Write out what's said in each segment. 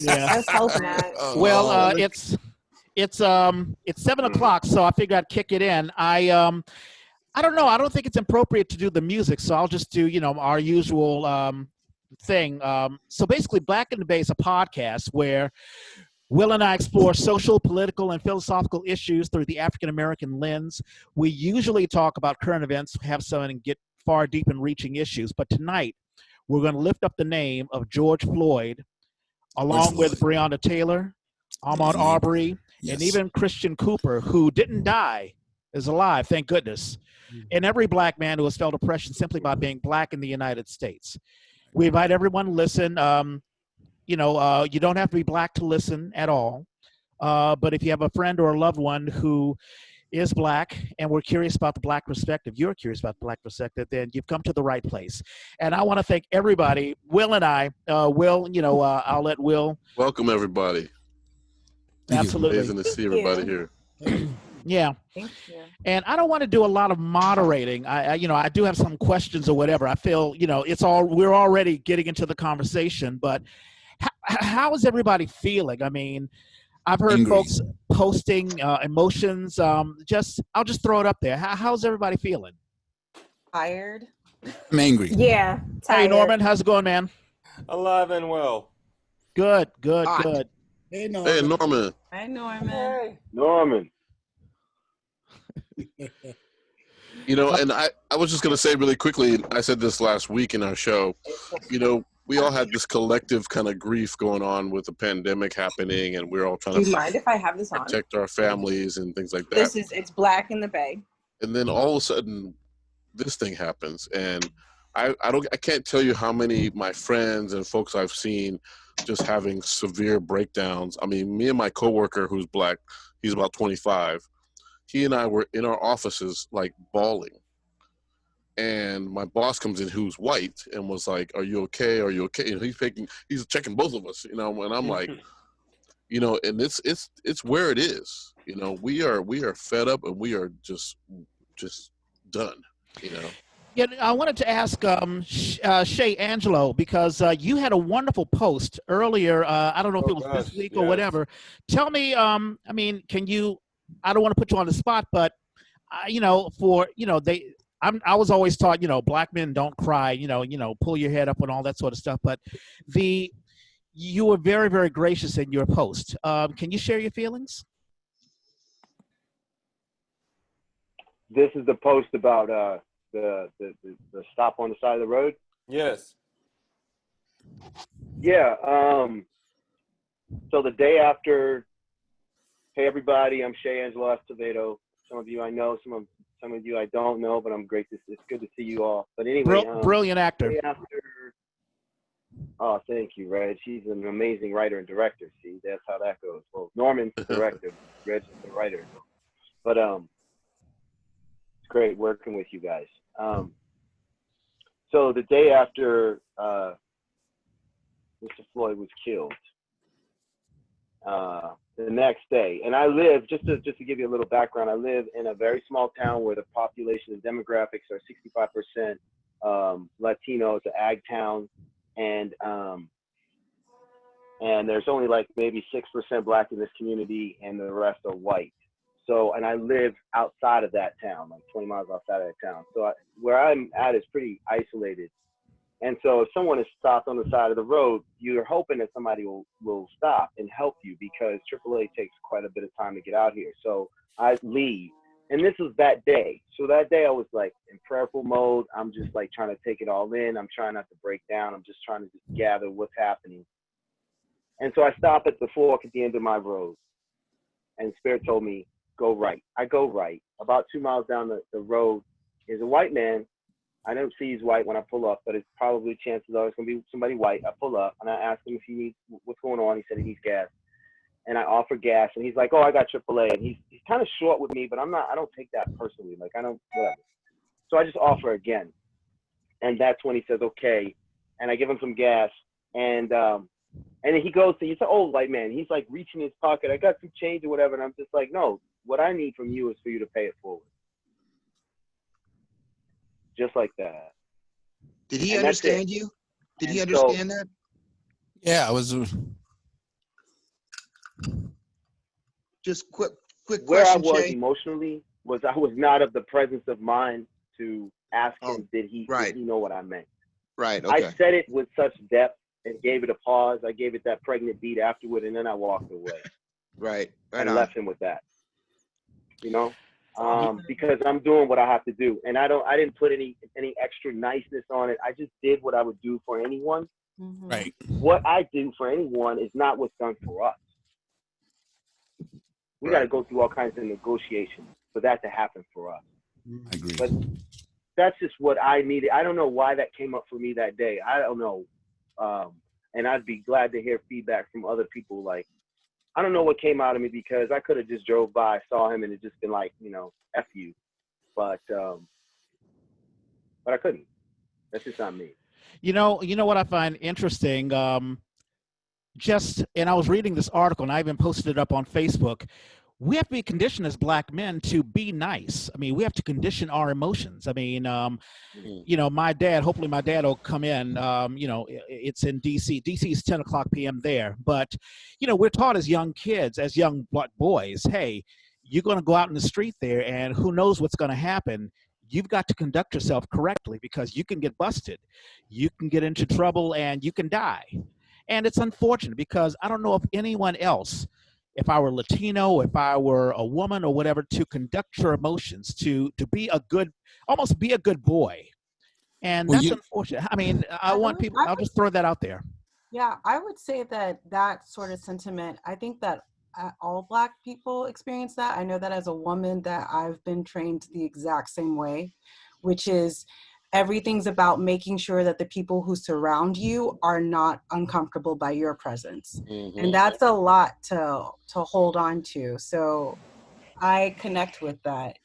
Yeah. I was hoping that. Well, Oh, it's 7 o'clock, so I figured I'd kick it in. I don't know. I don't think it's appropriate to do the music, so I'll just do our usual thing. So basically, Black in the Bay is a podcast where Will and I explore social, political, and philosophical issues through the African American lens. We usually talk about current events, have some, and get far deep in reaching issues. But tonight, we're going to lift up the name of George Floyd, along with Floyd. Breonna Taylor, Ahmaud Name. Arbery, and Yes. even Christian Cooper, who didn't die, is alive, thank goodness, and every black man who has felt oppression simply by being black in the United States. We invite everyone to listen. You don't have to be black to listen at all. But if you have a friend or a loved one who is black and we're curious about the black perspective, you're curious about the black perspective, then you've come to the right place. And I want to thank everybody. Will and I, I'll let Will. Welcome, everybody. Absolutely. Amazing to see everybody here. Yeah. Thank you. And I don't want to do a lot of moderating. I do have some questions or whatever. I feel, we're already getting into the conversation, but how is everybody feeling? I mean, I've heard Angry. folks posting emotions. I'll just throw it up there. How's everybody feeling? Tired. I'm angry. Yeah. Tired. Hey, Norman, how's it going, man? Alive and well. Good. Hot. Hey, Norman. Hey, Norman. Hi, Norman. Hey. Norman. And I was just going to say really quickly, I said this last week in our show, we all had this collective kind of grief going on with the pandemic happening, and we're all trying Do to you mind if I have this on? protect our families and things like that. It's Black in the Bay. And then all of a sudden, this thing happens, and I can't tell you how many my friends and folks I've seen just having severe breakdowns. I mean, me and my coworker who's black, he's about 25. He and I were in our offices like bawling. And my boss comes in who's white and was like, "Are you okay? Are you okay?" And he's checking both of us, and I'm like, and it's where it is. We are fed up and we are just done. Yeah, I wanted to ask Shay Angelo, because you had a wonderful post earlier. I don't know if it was this week or whatever. Tell me, can you? I don't want to put you on the spot, but I was always taught, black men don't cry, pull your head up and all that sort of stuff. But you were very, very gracious in your post. Can you share your feelings? This is the post about the stop on the side of the road. Yes. Yeah. So the day after, hey everybody, I'm Shay Angelo Escovedo. Some of you I know, some of you I don't know, but it's good to see you all. But anyway, brilliant actor. Oh, thank you, Reg. She's an amazing writer and director. See, that's how that goes. Well, Norman's the director, Reg is the writer. But it's great working with you guys. So the day after Mr. Floyd was killed, the next day, and I live, just to give you a little background, I live in a very small town where the population and demographics are 65% Latino. It's an ag town, and there's only like maybe 6% black in this community, and the rest are white. So, and I live outside of that town, like 20 miles outside of that town. So where I'm at is pretty isolated. And so if someone is stopped on the side of the road, you're hoping that somebody will stop and help you, because AAA takes quite a bit of time to get out here. So I leave. And this was that day. So that day I was like in prayerful mode. I'm just like trying to take it all in. I'm trying not to break down. I'm just trying to just gather what's happening. And so I stop at the fork at the end of my road. And Spirit told me, go right. I go right. About 2 miles down the road is a white man. I don't see he's white when I pull up, but it's probably chances are it's going to be somebody white. I pull up and I ask him if he needs, what's going on. He said he needs gas. And I offer gas, and he's like, "Oh, I got AAA." And he's kind of short with me, but I don't take that personally. Like, I don't, whatever. So I just offer again. And that's when he says, "Okay." And I give him some gas. And then he goes to, he's an old white man. He's like reaching in his pocket. I got some change or whatever. And I'm just like, no, what I need from you is for you to pay it forward. Just like that. Did he And that's understand it. you? Did he And so- understand that? Yeah, I was. just quick Where I question, was Shay. emotionally was I was not of the presence of mind to ask Oh, him, did he right. know what I meant? Right. Okay. I said it with such depth and gave it a pause. I gave it that pregnant beat afterward, and then I walked away Right. Right and on. left him with that. You know, because I'm doing what I have to do, and I didn't put any extra niceness on it. I just did what I would do for anyone. Right. What I do for anyone is not what's done for us. We got to go through all kinds of negotiations for that to happen for us. I agree. But that's just what I needed. I don't know why that came up for me that day. I don't know. And I'd be glad to hear feedback from other people. Like, I don't know what came out of me, because I could have just drove by, saw him, and it just been like, F you. But I couldn't. That's just not me. You know what I find interesting? And I was reading this article, and I even posted it up on Facebook. We have to be conditioned as Black men to be nice. I mean, we have to condition our emotions. I mean, my dad, hopefully my dad will come in, it's in DC. DC is 10 o'clock p.m. there. But, we're taught as young kids, as young Black boys, hey, you're going to go out in the street there, and who knows what's going to happen. You've got to conduct yourself correctly, because you can get busted. You can get into trouble, and you can die. And it's unfortunate, because I don't know if anyone else, if I were Latino, if I were a woman or whatever, to conduct your emotions, to be almost be a good boy. And Well, that's unfortunate. I mean, I'll just throw that out there. Yeah, I would say that sort of sentiment, I think that all Black people experience that. I know that as a woman that I've been trained the exact same way, which is everything's about making sure that the people who surround you are not uncomfortable by your presence. And that's a lot to hold on to. So I connect with that.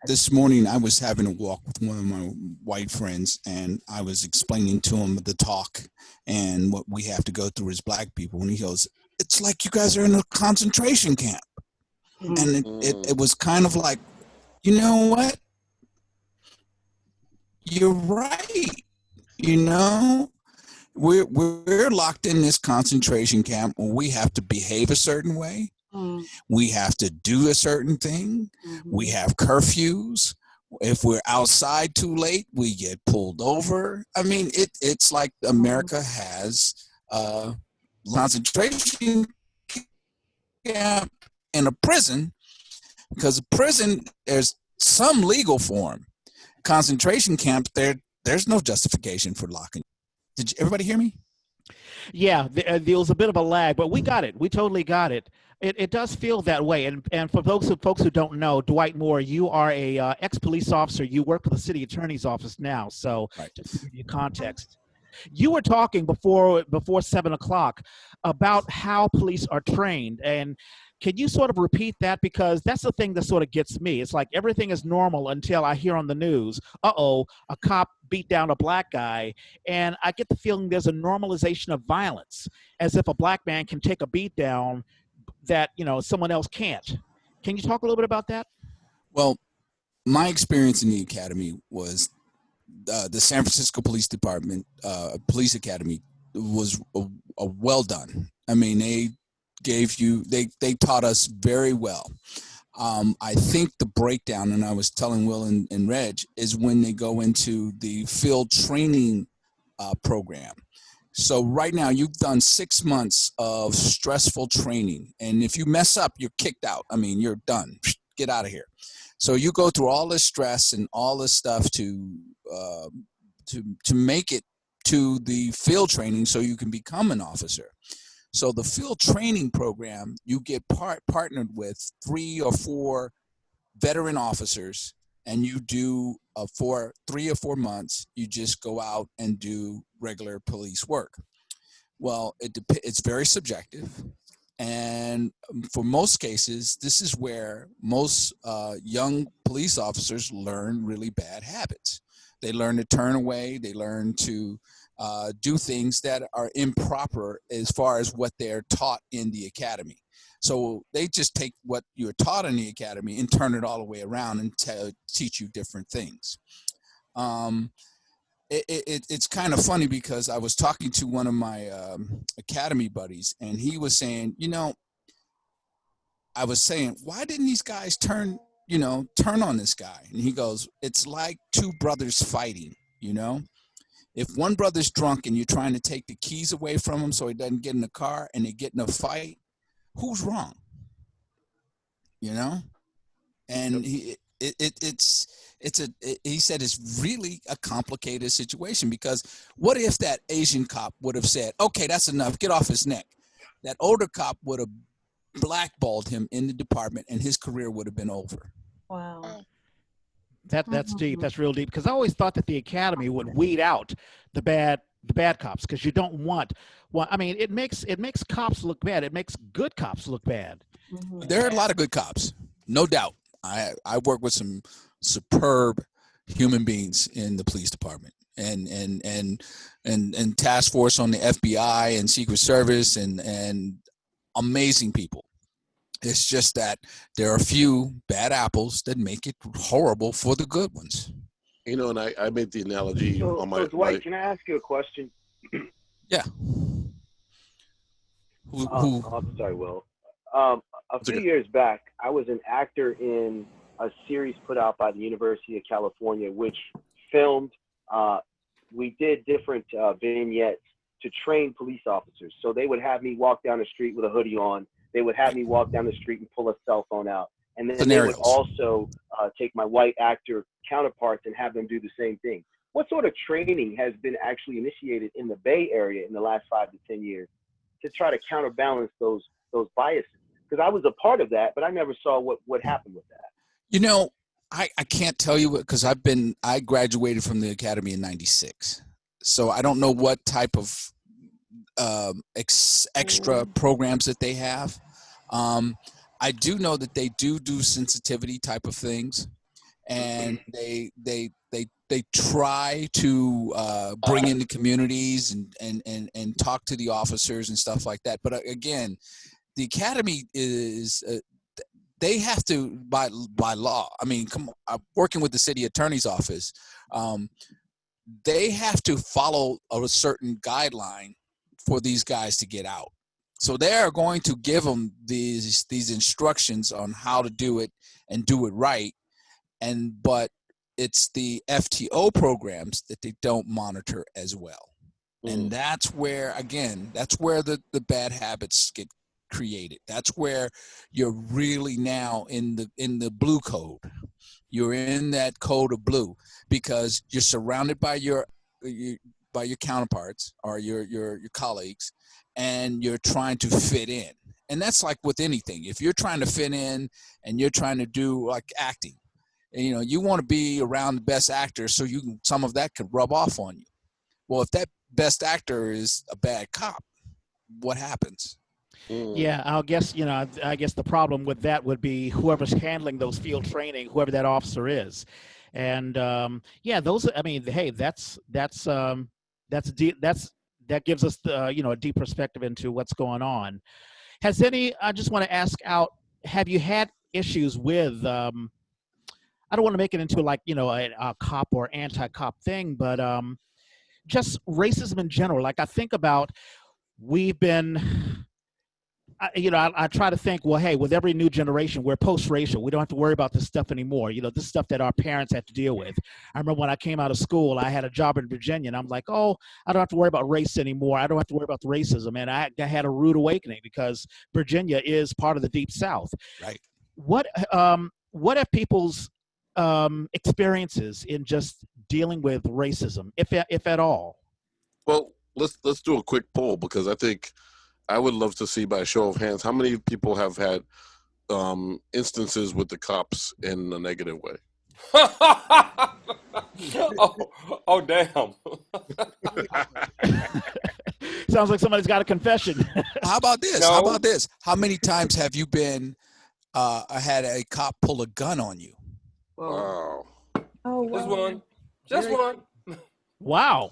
This morning I was having a walk with one of my white friends, and I was explaining to him the talk and what we have to go through as Black people. And he goes, it's like you guys are in a concentration camp. And it was kind of like, you know what? You're right. We're locked in this concentration camp where we have to behave a certain way. We have to do a certain thing. We have curfews. If we're outside too late, we get pulled over. I mean, it's like America has a concentration camp and a prison, because a prison, there's some legal form. Concentration camp, there's no justification for locking. Did everybody hear me? Yeah, there was a bit of a lag, but we got it. We totally got it. It does feel that way. And for folks who don't know, Dwight Moore, you are a ex-police officer. You work for the city attorney's office now. So right. Just to give you context. You were talking before 7 o'clock about how police are trained. And can you sort of repeat that? Because that's the thing that sort of gets me. It's like everything is normal until I hear on the news, a cop beat down a Black guy. And I get the feeling there's a normalization of violence, as if a Black man can take a beat down that, someone else can't. Can you talk a little bit about that? Well, my experience in the academy was the San Francisco Police Department, Police Academy was a well done. I mean, they taught us very well. I think the breakdown, and I was telling Will and Reg, is when they go into the field training program. So right now you've done 6 months of stressful training, and if you mess up, you're kicked out. I mean, you're done. Get out of here. So you go through all this stress and all this stuff to make it to the field training so you can become an officer. So the field training program, you get partnered with 3 or 4 veteran officers, and you do for 3 or 4 months, you just go out and do regular police work. Well, it's very subjective. And for most cases, this is where most young police officers learn really bad habits. They learn to turn away. They learn to do things that are improper as far as what they're taught in the academy. So they just take what you're taught in the academy and turn it all the way around and teach you different things. It's kind of funny because I was talking to one of my academy buddies, and he was saying, I was saying, why didn't these guys turn on this guy? And he goes, it's like two brothers fighting, you know? If one brother's drunk and you're trying to take the keys away from him so he doesn't get in the car and they get in a fight, who's wrong? You know? And he said it's really a complicated situation, because what if that Asian cop would have said, okay, that's enough, get off his neck? That older cop would have blackballed him in the department and his career would have been over. Wow. That's deep. That's real deep. Because I always thought that the academy would weed out the bad cops, because you don't want. Well, I mean, it makes cops look bad. It makes good cops look bad. There are a lot of good cops, no doubt. I work with some superb human beings in the police department, and task force on the FBI and Secret Service, and amazing people. It's just that there are a few bad apples that make it horrible for the good ones. You know, and I made the analogy on my. So Dwight, can I ask you a question? Yeah. I'm sorry, Will. A few years back, I was an actor in a series put out by the University of California, which filmed. We did different vignettes to train police officers. So they would have me walk down the street with a hoodie on. They would have me walk down the street and pull a cell phone out. And then Scenarios. They would also take my white actor counterparts and have them do the same thing. What sort of training has been actually initiated in the Bay Area in the last 5 to 10 years to try to counterbalance those biases? Because I was a part of that, but I never saw what happened with that. You know, I can't tell you, because I graduated from the academy in '96, so I don't know what type of extra programs that they have. I do know that they do sensitivity type of things, and they try to bring in the communities and talk to the officers and stuff like that. But again, the academy is they have to by law. I mean, come on, I'm working with the city attorney's office. They have to follow a certain guideline for these guys to get out. So they are going to give them these instructions on how to do it and do it right. But it's the FTO programs that they don't monitor as well. And that's where the bad habits get created. That's where you're really now in the blue code. You're in that code of blue because you're surrounded by your counterparts or your colleagues, and you're trying to fit in. And that's like with anything. If you're trying to fit in and you're trying to do like acting, you know, you want to be around the best actors so some of that could rub off on you. Well, if that best actor is a bad cop, what happens? Yeah, I guess the problem with that would be whoever's handling those field training, whoever that officer is, and those. I mean, hey, that gives us a deep perspective into what's going on. I just want to ask out, have you had issues with? I don't want to make it into like a cop or anti-cop thing, but just racism in general. Like I think about, we've been. I try to think, well, hey, with every new generation, we're post-racial. We don't have to worry about this stuff anymore. This stuff that our parents had to deal with. I remember when I came out of school, I had a job in Virginia, and I'm like, oh, I don't have to worry about race anymore. I don't have to worry about the racism. And I had a rude awakening because Virginia is part of the Deep South. Right. What have people's experiences in just dealing with racism, if at all? Well, let's do a quick poll, because I think I would love to see, by a show of hands, how many people have had instances with the cops in a negative way. oh damn. Sounds like somebody's got a confession. How about this? No. How about this? How many times have you been had a cop pull a gun on you? Wow. Oh, wow. Just one. Wow.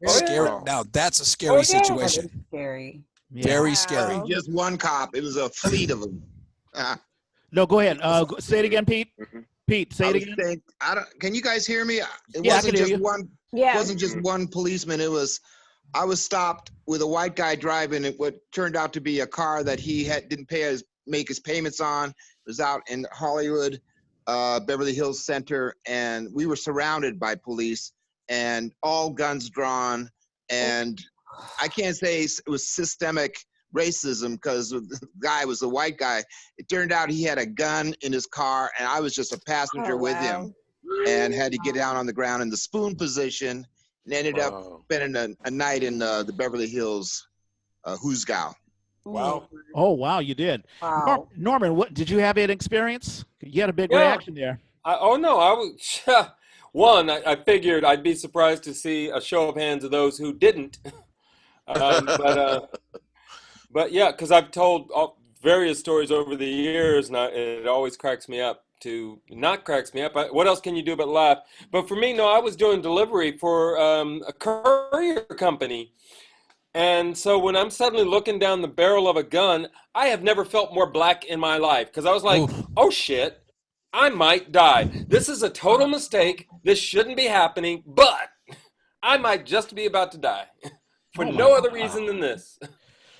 Scary. yeah. Now that's a scary That is situation. scary. Yeah. Very scary. Just one cop. It was a fleet of them. No, go ahead. Say it again, Pete. Pete, say it again. Saying, can you guys hear me? It Yeah, I wasn't can hear just you. one. Yeah. It wasn't just one policeman. I was stopped with a white guy driving what turned out to be a car that he didn't pay make his payments on. It was out in Hollywood, Beverly Hills Center, and we were surrounded by police and all guns drawn. And I can't say it was systemic racism because the guy was a white guy. It turned out he had a gun in his car, and I was just a passenger with him, and had to get down on the ground in the spoon position, and ended up spending a night in the Beverly Hills Hoosgow. Wow. Oh, wow, you did. Wow. Norman, what did you have an experience? You had a big Yeah. reaction there. Oh no, I was one. I figured I'd be surprised to see a show of hands of those who didn't. But yeah, because I've told various stories over the years, and it always cracks me up. Not cracks me up. What else can you do but laugh? But for me, no, I was doing delivery for a courier company. And so when I'm suddenly looking down the barrel of a gun, I have never felt more black in my life because I was like, oh shit, I might die. This is a total mistake. This shouldn't be happening, but I might just be about to die for no other reason than this.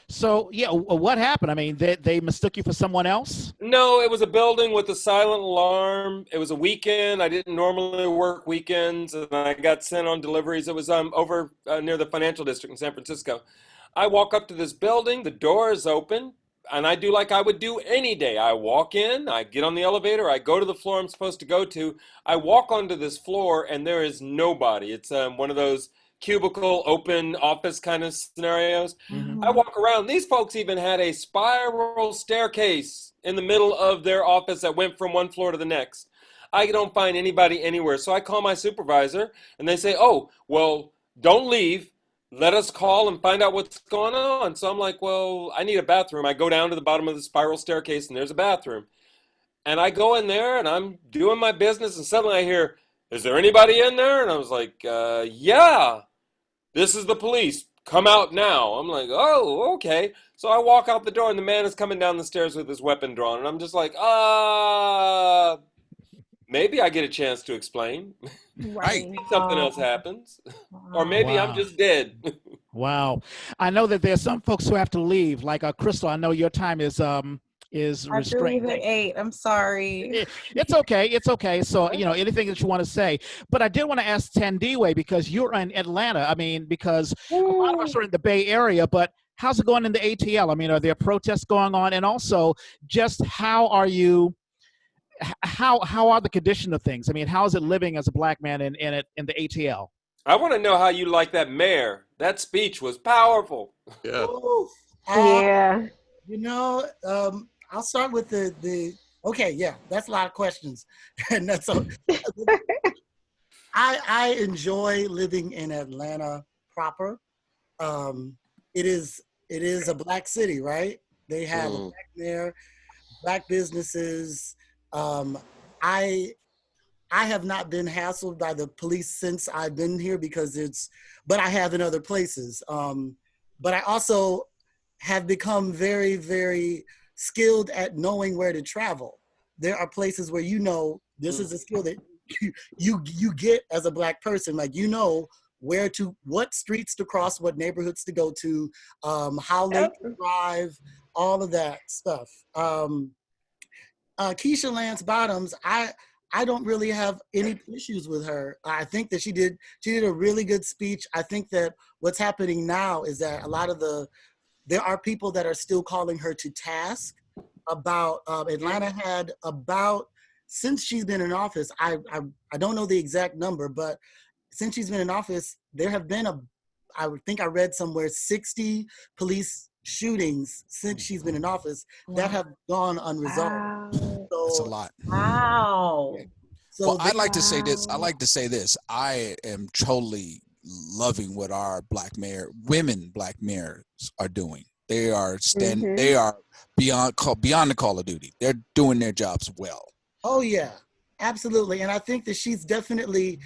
So, yeah, what happened? I mean, they mistook you for someone else? No, it was a building with a silent alarm. It was a weekend. I didn't normally work weekends, and I got sent on deliveries. It was over near the financial district in San Francisco. I walk up to this building. The door is open, and I do like I would do any day. I walk in, I get on the elevator, I go to the floor I'm supposed to go to. I walk onto this floor, and there is nobody. It's one of those cubicle open office kind of scenarios. Mm-hmm. I walk around. These folks even had a spiral staircase in the middle of their office that went from one floor to the next. I don't find anybody anywhere. So I call my supervisor and they say, oh, well, don't leave. Let us call and find out what's going on. So I'm like, well, I need a bathroom. I go down to the bottom of the spiral staircase and there's a bathroom. And I go in there and I'm doing my business and suddenly I hear, is there anybody in there? And I was like, yeah, this is the police. Come out now. I'm like, oh, okay. So I walk out the door and the man is coming down the stairs with his weapon drawn. And I'm just like, maybe I get a chance to explain. Right. Something else happens. Or maybe I'm just dead. Wow. I know that there's some folks who have to leave. Like Crystal, I know your time is I have to leave restrained. at 8. I'm sorry. It's okay. It's okay. So, anything that you want to say. But I did want to ask Tandiwe, because you're in Atlanta. I mean, because a lot of us are in the Bay Area, but how's it going in the ATL? I mean, are there protests going on? And also, just how are you, how are the condition of things? I mean, how is it living as a black man in the ATL? I want to know how you like that mayor. That speech was powerful. Yeah. Yeah. I'll start with the okay, yeah, that's a lot of questions. And that's so I enjoy living in Atlanta proper. It is a black city, right? They have a black mayor, black businesses. I have not been hassled by the police since I've been here but I have in other places. But I also have become very, very skilled at knowing where to travel. There are places where this is a skill that you get as a black person. Like what streets to cross, what neighborhoods to go to, how late to drive, all of that stuff. Keisha Lance Bottoms, I don't really have any issues with her. I think that she did a really good speech. I think that what's happening now is that there are people that are still calling her to task about Atlanta had about, since she's been in office, I don't know the exact number, but since she's been in office, there have been I think I read somewhere 60 police shootings since she's been in office that have gone unresolved. Wow. So, That's a lot. Wow. So Well, I'd like to say this. I am totally loving what our women black mayors are doing. They are They are beyond the call of duty. They're doing their jobs well. Oh yeah, absolutely. And I think that she's definitely,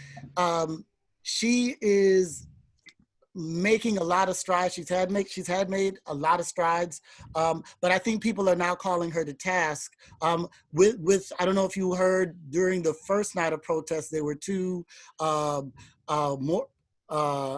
she is making a lot of strides. She's had made a lot of strides. But I think people are now calling her to task. With I don't know if you heard during the first night of protest, there were two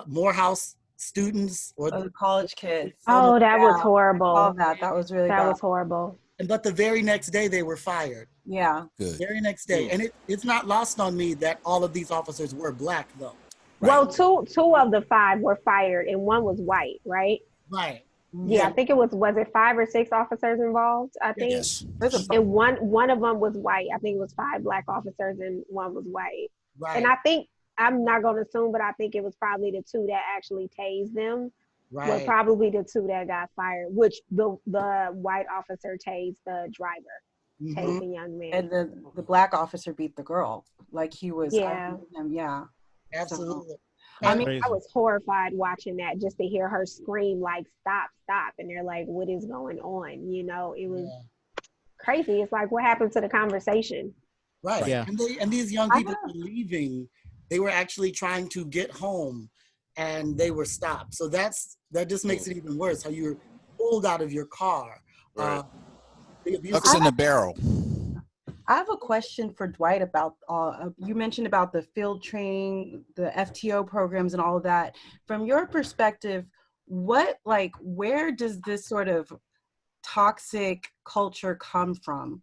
Morehouse students The college kids. Oh, that was horrible. All that was really bad. That was horrible. but the very next day they were fired. Yeah. Good. Very next day. And it's not lost on me that all of these officers were black, though. Well, two of the 5 were fired and one was white, right? Right. Yeah, I think it was it 5 or 6 officers involved? I think. Yes. And one of them was white. I think it was 5 black officers and one was white. Right. And I think, I'm not going to assume, but I think it was probably the 2 that actually tased them. Right. Were probably the 2 that got fired, which the white officer tased the driver, tased the young man. And the black officer beat the girl. Like he was, Yeah. Yeah. Absolutely. I mean, I was horrified watching that, just to hear her scream like, stop, stop. And they're like, what is going on? You know, it was crazy. It's like, what happened to the conversation? Right. Yeah. And these young people were leaving. They were actually trying to get home and they were stopped. So that just makes it even worse, how you're pulled out of your car. Right. Ducks in the barrel. I have a question for Dwight about, you mentioned about the field training, the FTO programs and all of that. From your perspective, where does this sort of toxic culture come from?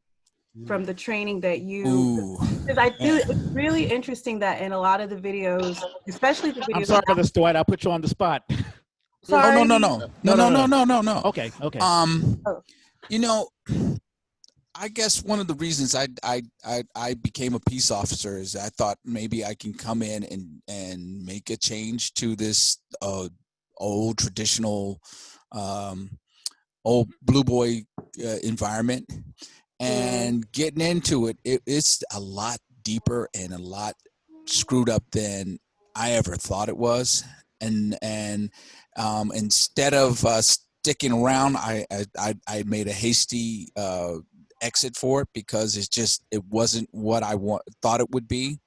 From the training that you, because I feel it's really interesting that in a lot of the videos, especially the videos. I'm sorry for this, Dwight. I'll put you on the spot. Sorry. Oh, no. Okay. You know, I guess one of the reasons I became a peace officer is I thought maybe I can come in and make a change to this old traditional old blue boy environment. And getting into it's a lot deeper and a lot screwed up than I ever thought it was. And instead of sticking around, I made a hasty exit for it because it wasn't what I thought it would be.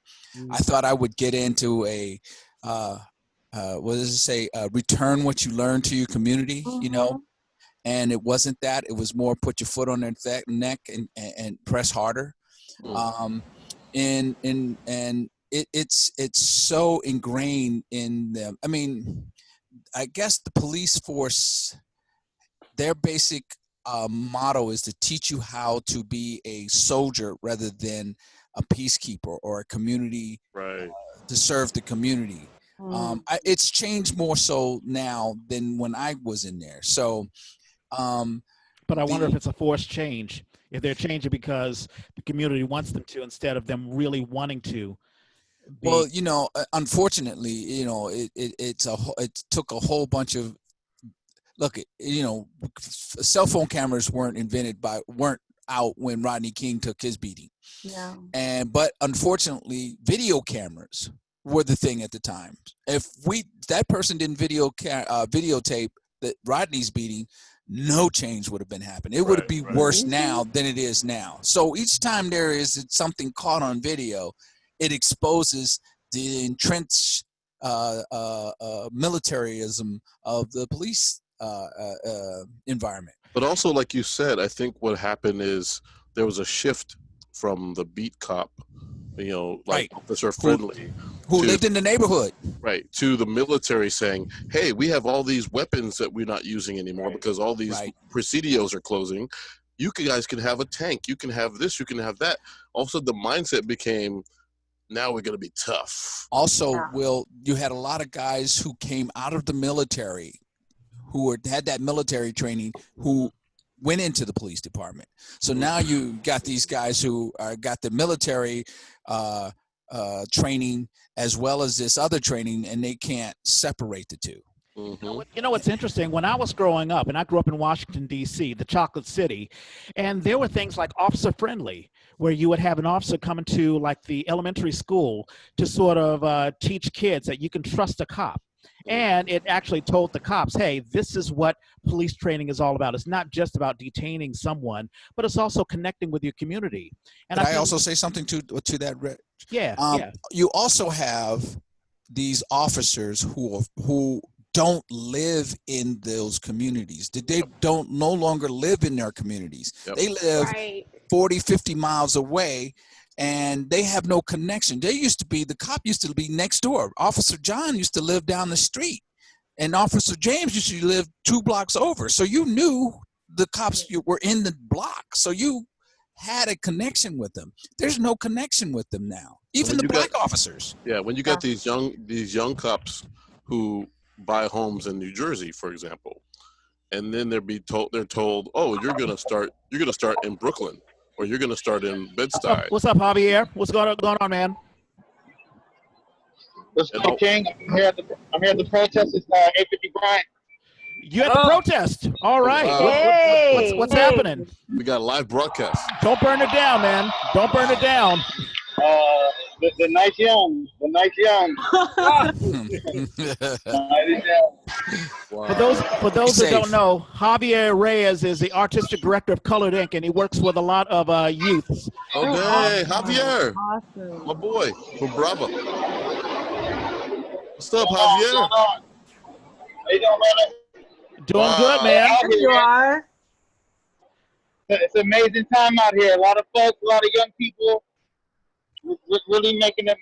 I thought I would get into a what does it say? Return what you learn to your community. You know. And it wasn't that. It was more put your foot on their neck and press harder. And it's so ingrained in them. I mean, I guess the police force, their basic motto is to teach you how to be a soldier rather than a peacekeeper or a community to serve the community. It's changed more so now than when I was in there. So. But I wonder if it's a forced change. If they're changing because the community wants them to, instead of them really wanting to. Well, you know, unfortunately, you know, it took a whole bunch of cell phone cameras weren't out when Rodney King took his beating. Yeah. But unfortunately, video cameras were the thing at the time. If that person didn't videotape that Rodney's beating, no change would have been happening. It would be worse now than it is now. So each time there is something caught on video, it exposes the entrenched militarism of the police environment. But also, like you said, I think what happened is there was a shift from the beat cop, you know, like Officer Friendly, who lived in the neighborhood, to the military saying, hey, we have all these weapons that we're not using anymore because all these presidios are closing. You guys can have a tank. You can have this. You can have that. Also, the mindset became, now we're going to be tough. Also, Will, you had a lot of guys who came out of the military who had that military training who went into the police department. So now you got these guys who got the military training as well as this other training, and they can't separate the two. You know what's interesting? When I was growing up, and I grew up in Washington, D.C., the Chocolate City, and there were things like Officer Friendly, where you would have an officer come into like the elementary school to sort of teach kids that you can trust a cop. And it actually told the cops, hey, this is what police training is all about. It's not just about detaining someone, but it's also connecting with your community. And I also say something to that, Rich? Yeah, You also have these officers who don't live in those communities. They don't no longer live in their communities. They live 40, 50 miles away, and they have no connection. The cop used to be next door. Officer John used to live down the street, and Officer James used to live 2 blocks over. So you knew the cops were in the block, so you had a connection with them. There's no connection with them now, even the black officers. Yeah, when you got these young cops who buy homes in New Jersey, for example, and then they're told, oh, you're gonna start in Brooklyn, or you're gonna start in Bed-Stuy. What's up, Javier? What's going on, man? What's good, King? I'm here at the protest. It's 850 Bryant. You at the protest? All right. What's happening? We got a live broadcast. Don't burn it down, man. Don't burn it down. The nice young. The nice young. Wow. For those that don't know, Javier Reyes is the artistic director of Colored Ink, and he works with a lot of youths. Okay, Javier. Awesome. My boy from Bravo. What's up, Javier? How you doing, brother? Doing good, man. There you are. It's an amazing time out here. A lot of folks, a lot of young people, really making a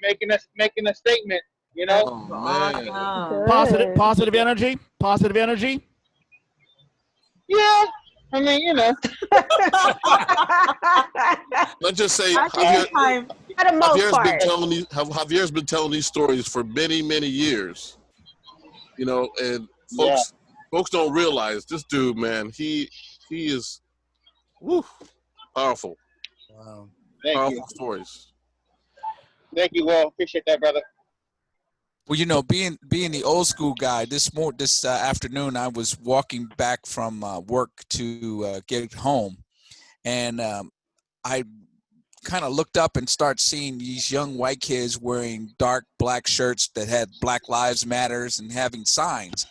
statement. You know. Oh man. Awesome. Positive energy. Positive energy. Yeah. I mean, you know. Let's just say For the most part. Javier's been telling these stories for many, many years. You know, and folks don't realize this dude, man. He is, powerful. Wow. Powerful stories. Thank you. Well, appreciate that, brother. Well, you know, being the old school guy, this afternoon I was walking back from work to get home, and I kind of looked up and start seeing these young white kids wearing dark black shirts that had Black Lives Matters and having signs,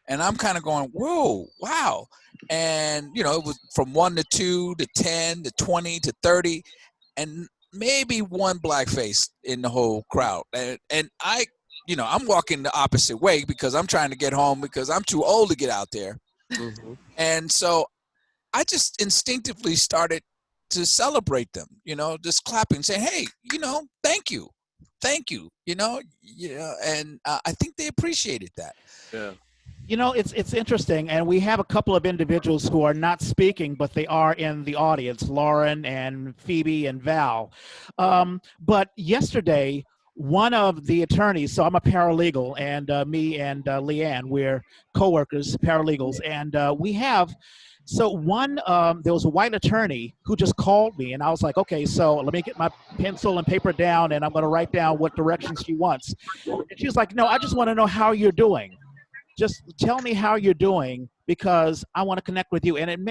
and I'm kind of going, whoa, wow, and you know, it was from 1 to 2 to 10 to 20 to 30, and maybe one black face in the whole crowd, and I. You know, I'm walking the opposite way because I'm trying to get home because I'm too old to get out there. Mm-hmm. And so I just instinctively started to celebrate them, you know, just clapping, saying, hey, you know, thank you, you know, and I think they appreciated that. Yeah. You know, it's interesting, and we have a couple of individuals who are not speaking, but they are in the audience, Lauren and Phoebe and Val. But yesterday, one of the attorneys, so I'm a paralegal, and me and Leanne, we're co-workers, paralegals, and we have, there was a white attorney who just called me, and I was like, okay, so let me get my pencil and paper down, and I'm going to write down what direction she wants. And she was like, no, I just want to know how you're doing. Just tell me how you're doing because I want to connect with you. And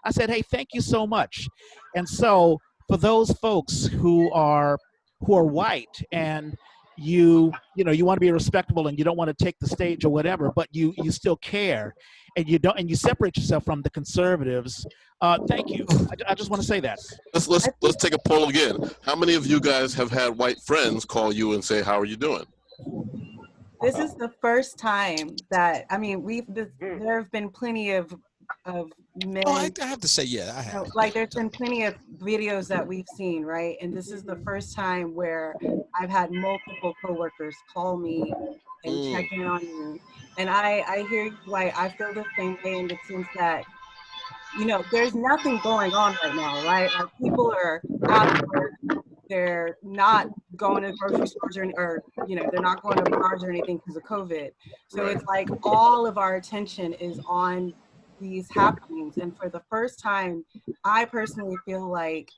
I said, hey, thank you so much. And so for those folks who are white and you want to be respectable and you don't want to take the stage or whatever, but you still care and you separate yourself from the conservatives. Thank you. I just want to say that. Let's take a poll again. How many of you guys have had white friends call you and say, how are you doing? This is the first time that, I mean, there have been plenty of men. Oh, I have to say, yeah, I have. Like, there's been plenty of videos that we've seen, right? And this is the first time where I've had multiple coworkers call me and check in on me. And I hear you, like, I feel the same way in the sense that, you know, there's nothing going on right now, right? Like, people are out there. They're not going to grocery stores or you know, they're not going to bars or anything because of COVID. So It's like all of our attention is on these happenings. And for the first time, I personally feel like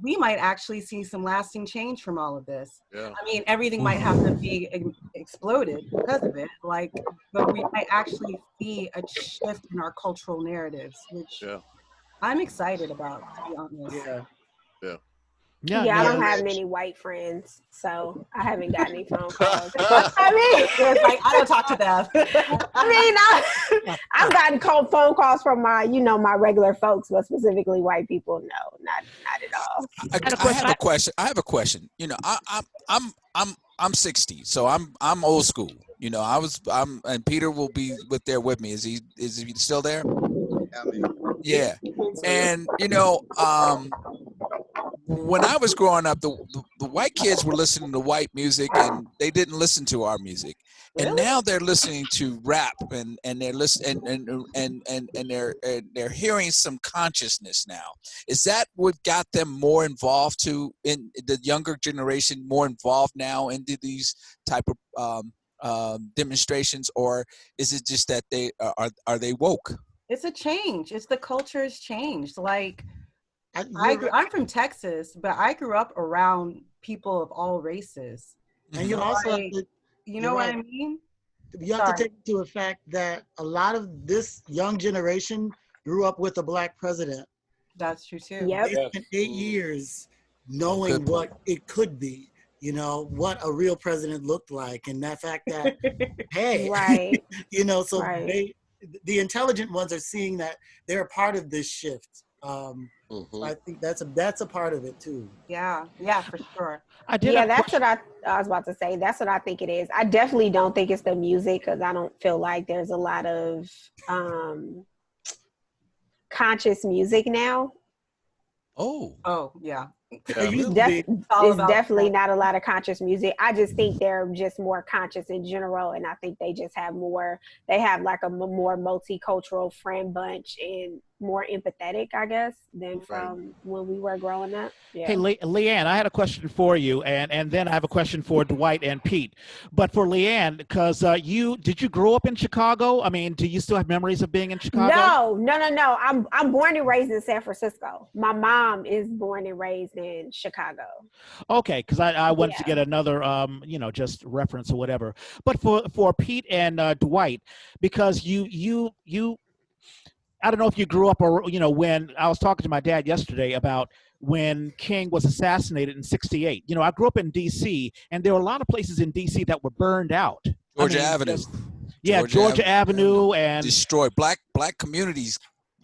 we might actually see some lasting change from all of this. Yeah. I mean, everything might have to be exploded because of it, like, but we might actually see a shift in our cultural narratives, which I'm excited about, to be honest. Yeah, I don't have many white friends, so I haven't got any phone calls. I mean, it's like, I don't talk to them. I've gotten phone calls from my regular folks, but specifically white people, no, not at all. I have a question. You know, I'm 60, so I'm old school. You know, and Peter will be there with me. Is he still there? Yeah. And you know, when I was growing up, the white kids were listening to white music and they didn't listen to our music. And Really? now they're listening to rap and they're listening and they're hearing some consciousness now. Is that what got them more involved in the younger generation, more involved now into these type of demonstrations, or is it just that they are they woke? It's a change. It's the culture has changed. Like You're I'm from Texas, but I grew up around people of all races. and you So also have like, to, you you're know what right. I mean? You have to Sorry. take into effect that a lot of this young generation grew up with a black president. That's true too. Yep. They spent 8 years Oh, knowing good point. what it could be, you know, what a real president looked like, and that fact that, hey, Right. you know, so Right. the intelligent ones are seeing that they're a part of this shift. So I think that's a part of it too. Yeah, for sure. I did Yeah, have a that's question. what I was about to say. That's what I think it is. I definitely don't think it's the music because I don't feel like there's a lot of conscious music now. Oh, Oh, yeah. There used to Def- be. It's all it's about definitely that. not a lot of conscious music. I just think they're just more conscious in general, and I think they just have more. They have like a more multicultural friend bunch and more empathetic, I guess, than from when we were growing up. Yeah. Hey, Leanne, I had a question for you, and then I have a question for Dwight and Pete. But for Leanne, because did you grow up in Chicago? I mean, do you still have memories of being in Chicago? No. I'm born and raised in San Francisco. My mom is born and raised in Chicago. Okay, because I wanted to Yeah. get another just reference or whatever. But for Pete and Dwight, because you I don't know if you grew up or when I was talking to my dad yesterday about when King was assassinated in '68. I grew up in D.C. and there were a lot of places in D.C. that were burned out. Georgia Avenue. Georgia Avenue and destroyed. Black communities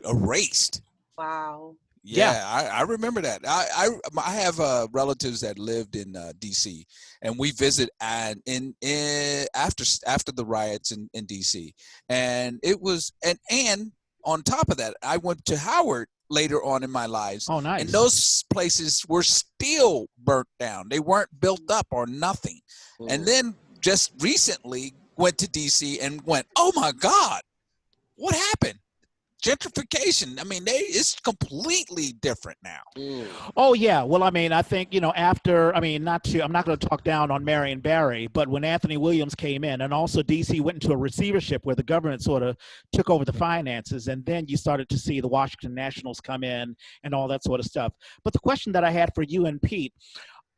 erased. Wow. Yeah, I remember that. I have relatives that lived in D.C. and we visit and in after the riots in D.C. and it was and on top of that, I went to Howard later on in my lives. Oh, nice. And those places were still burnt down. They weren't built up or nothing. And then just recently went to D.C. and went, oh my God, what happened? Gentrification. I mean, it's completely different now. Oh yeah. Well, I mean, I think after. I mean, I'm not going to talk down on Marion Barry, but when Anthony Williams came in, and also DC went into a receivership where the government sort of took over the finances, and then you started to see the Washington Nationals come in and all that sort of stuff. But the question that I had for you and Pete.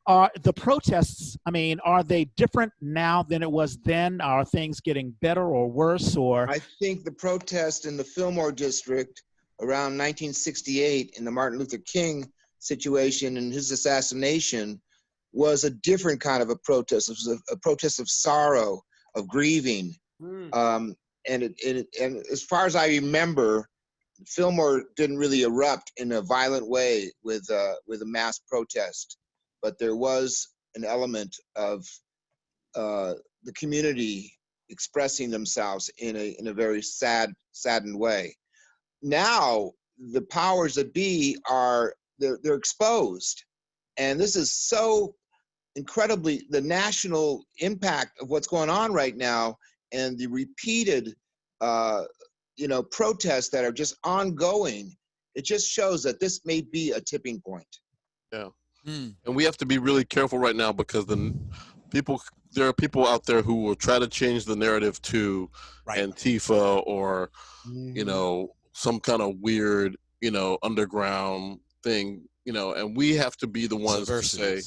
Are the protests, I mean, are they different now than it was then? Are things getting better or worse? Or I think the protest in the Fillmore district around 1968 in the Martin Luther King situation and his assassination was a different kind of a protest. It was a protest of sorrow, of grieving. And as far as I remember, Fillmore didn't really erupt in a violent way with a mass protest, but there was an element of the community expressing themselves in a very saddened way. Now the powers that be they're exposed, and this is so incredibly the national impact of what's going on right now, and the repeated protests that are just ongoing. It just shows that this may be a tipping point. Yeah. And we have to be really careful right now because there are people out there who will try to change the narrative to Antifa or some kind of weird underground thing, and we have to be the ones to say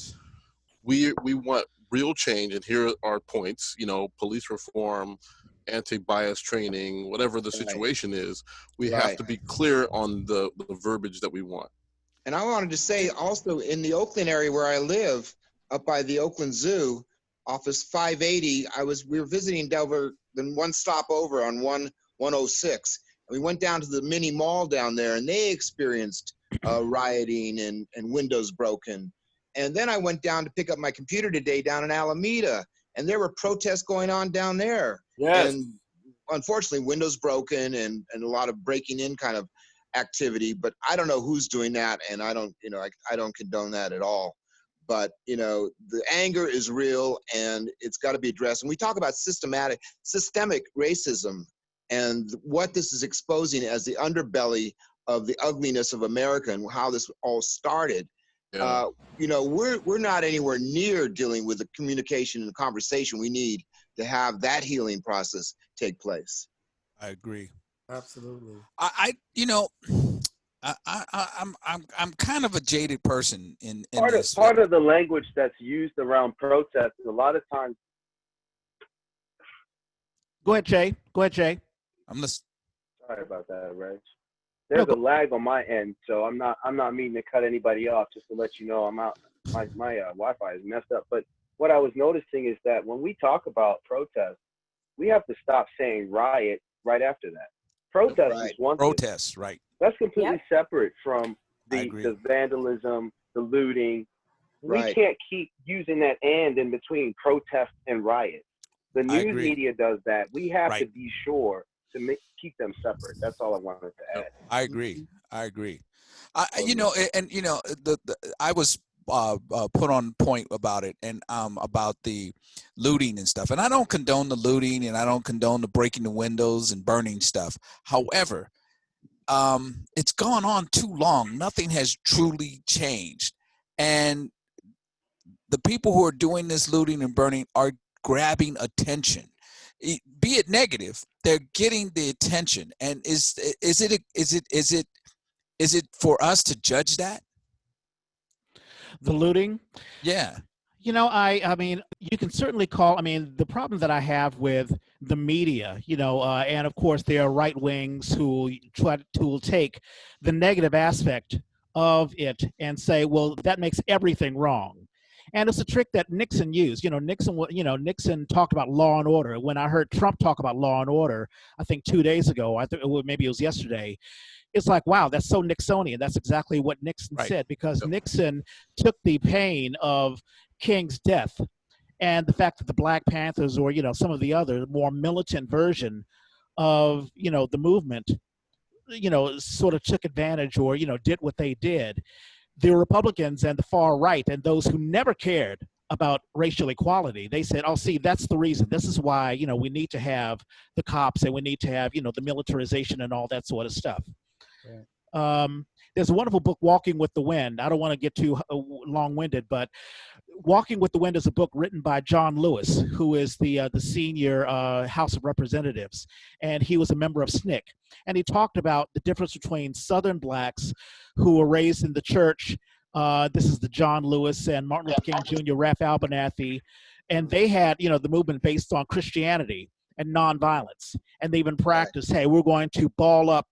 we want real change, and here are points, police reform, anti-bias training, whatever the situation is. We have to be clear on the verbiage that we want. And I wanted to say also in the Oakland area where I live, up by the Oakland Zoo, office 580, we were visiting Delver, then one stop over on 106. We went down to the mini mall down there, and they experienced rioting and windows broken. And then I went down to pick up my computer today down in Alameda, and there were protests going on down there. Yes. And unfortunately, windows broken and a lot of breaking in kind of activity, but I don't know who's doing that, and I don't, you know, I don't condone that at all. But you know, the anger is real, and it's got to be addressed. And we talk about systemic racism, and what this is exposing as the underbelly of the ugliness of America and how this all started. Yeah. You know, we're not anywhere near dealing with the communication and the conversation we need to have that healing process take place. I agree. Absolutely. You know, I'm kind of a jaded person in this. Part of the language that's used around protests, a lot of times. Go ahead, Jay. Go ahead, Jay. I'm listening. Sorry about that, Reg. There's a lag on my end, so I'm not meaning to cut anybody off. Just to let you know, I'm out. My Wi-Fi is messed up. But what I was noticing is that when we talk about protests, we have to stop saying riot right after that. Protest is one thing. Protests, right? That's completely separate from the vandalism, the looting. Right. We can't keep using that and in between protest and riot. The news media does that. We have to be sure to keep them separate. That's all I wanted to add. I agree. You know, and you know, I was put on point about it, and about the looting and stuff. And I don't condone the looting, and I don't condone the breaking the windows and burning stuff. However, it's gone on too long. Nothing has truly changed, and the people who are doing this looting and burning are grabbing attention. Be it negative, they're getting the attention. And is it for us to judge that? The looting? Yeah. You know, I mean, you can certainly call, I mean, the problem that I have with the media, you know, and of course there are right wings who will take the negative aspect of it and say, well, that makes everything wrong. And it's a trick that Nixon used. You know, Nixon talked about law and order. When I heard Trump talk about law and order, I think 2 days ago, maybe it was yesterday, it's like, wow, that's so Nixonian. That's exactly what Nixon said, because Nixon took the pain of King's death and the fact that the Black Panthers, or, you know, some of the other more militant version of, you know, the movement, you know, sort of took advantage, or, you know, did what they did. The Republicans and the far right and those who never cared about racial equality, they said, oh, see, that's the reason. This is why, you know, we need to have the cops, and we need to have, you know, the militarization and all that sort of stuff. Right. There's a wonderful book, Walking with the Wind. I don't want to get too long-winded, but Walking with the Wind is a book written by John Lewis, who is the senior House of Representatives, and he was a member of SNCC. And he talked about the difference between Southern blacks who were raised in the church. This is the John Lewis and Martin Luther King Jr., Ralph Abernathy, and they had, you know, the movement based on Christianity and nonviolence. And they even practiced, hey, we're going to ball up